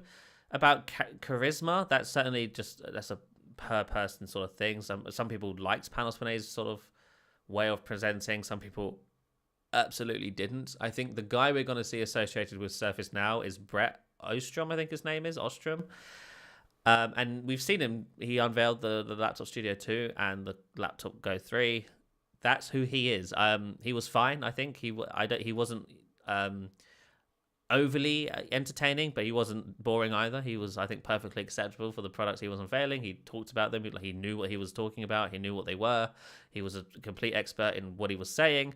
about charisma. That's certainly that's a per person sort of thing. Some people liked Panos Panay's sort of way of presenting. Some people absolutely didn't. I think the guy we're going to see associated with Surface now is Brett Ostrom, I think his name is Ostrom. And we've seen him. He unveiled the Laptop Studio 2 and the Laptop Go 3. That's who he is. He was fine, I think. He wasn't overly entertaining, but he wasn't boring either. He was, I think, perfectly acceptable for the products he was unveiling. He talked about them. He knew what he was talking about. He knew what they were. He was a complete expert in what he was saying.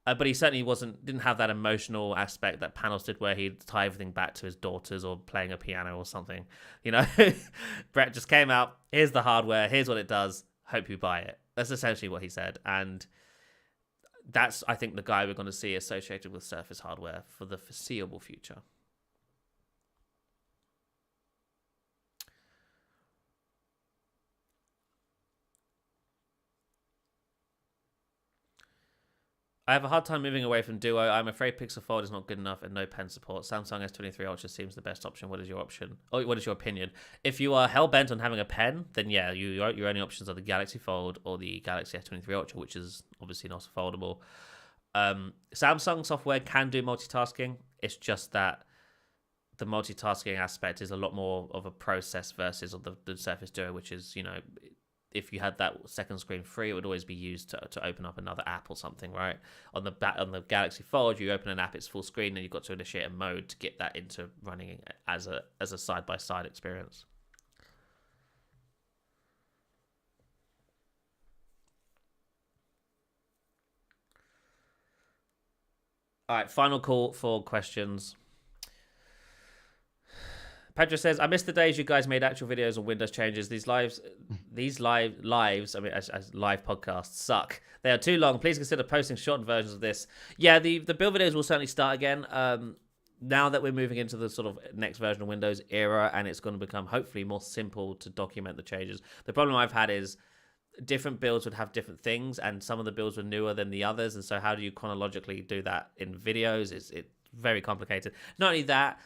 But he certainly didn't have that emotional aspect that Panos did, where he'd tie everything back to his daughters or playing a piano or something. You know, Brett just came out. Here's the hardware. Here's what it does. Hope you buy it. That's essentially what he said, and that's, I think, the guy we're going to see associated with Surface hardware for the foreseeable future. I have a hard time moving away from Duo. I'm afraid Pixel Fold is not good enough and no pen support. Samsung S23 Ultra seems the best option. What is your option? Oh, what is your opinion? If you are hell-bent on having a pen, then yeah, your only options are the Galaxy Fold or the Galaxy S23 Ultra, which is obviously not foldable. Samsung software can do multitasking. It's just that the multitasking aspect is a lot more of a process versus the Surface Duo, which is, you know, if you had that second screen free, it would always be used to open up another app or something, right? On the Galaxy Fold, you open an app, it's full screen, and you've got to initiate a mode to get that into running as a side-by-side experience. All right, final call for questions. Pedro says, I miss the days you guys made actual videos on Windows changes. These lives, I mean, as live podcasts suck. They are too long. Please consider posting shortened versions of this. Yeah, the build videos will certainly start again. Now that we're moving into the sort of next version of Windows era, and it's going to become hopefully more simple to document the changes. The problem I've had is different builds would have different things, and some of the builds were newer than the others. And so how do you chronologically do that in videos? It's very complicated. Not only that,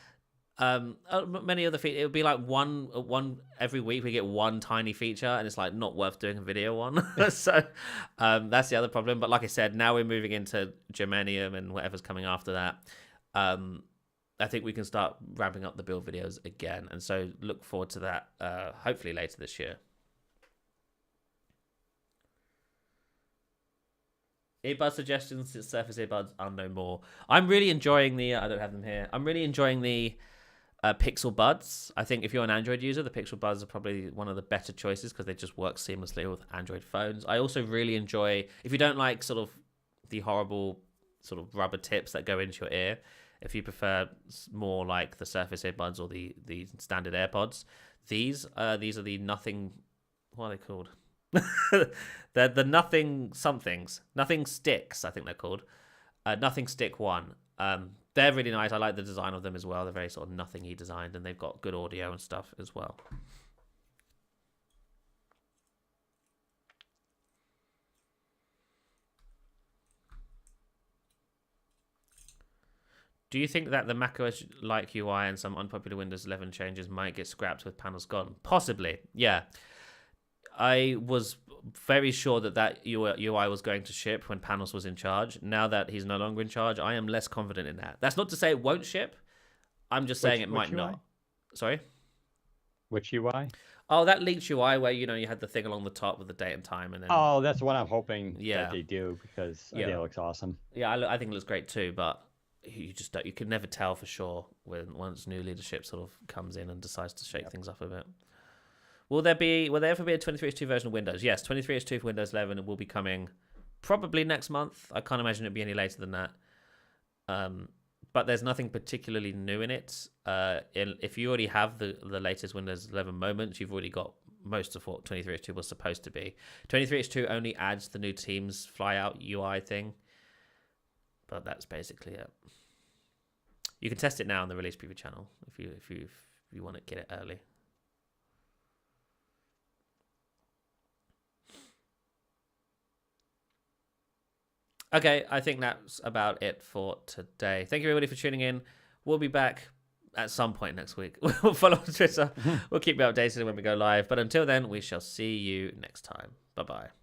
many other features, it would be like one every week we get one tiny feature, and it's like not worth doing a video on. So that's the other problem. But like I said, now we're moving into Germanium and whatever's coming after that. I think we can start ramping up the build videos again, and so look forward to that hopefully later this year. Earbud suggestions, Surface earbuds are no more. I'm really enjoying the I don't have them here. I'm really enjoying the Pixel Buds. I think if you're an Android user, the Pixel Buds are probably one of the better choices because they just work seamlessly with Android phones. I also really enjoy, if you don't like sort of the horrible sort of rubber tips that go into your ear, if you prefer more like the Surface earbuds or the standard AirPods, these are the nothing, what are they called? They're the nothing somethings, nothing sticks, I think they're called. Nothing Stick One. They're really nice. I like the design of them as well. They're very sort of nothing-y designed, and they've got good audio and stuff as well. Do you think that the macOS-like UI and some unpopular Windows 11 changes might get scrapped with panels gone? Possibly, yeah. I was very sure that UI was going to ship when Panos was in charge. Now that he's no longer in charge, I am less confident in that. That's not to say it won't ship. I'm just saying it might not. Sorry? Which UI? Oh, that leaked UI where, you know, you had the thing along the top with the date and time. And then... Oh, that's what I'm hoping that they do, because I think it looks awesome. Yeah, I think it looks great too, but you just don't, you can never tell for sure once new leadership sort of comes in and decides to shake things up a bit. Will there ever be a 23H2 version of Windows? Yes, 23H2 for Windows 11 will be coming probably next month. I can't imagine it'd be any later than that. But there's nothing particularly new in it. If you already have the latest Windows 11 moments, you've already got most of what 23H2 was supposed to be. 23H2 only adds the new Teams flyout UI thing, but that's basically it. You can test it now on the release preview channel if you if you want to get it early. Okay, I think that's about it for today. Thank you everybody for tuning in. We'll be back at some point next week. We'll follow on Twitter. We'll keep you updated when we go live. But until then, we shall see you next time. Bye-bye.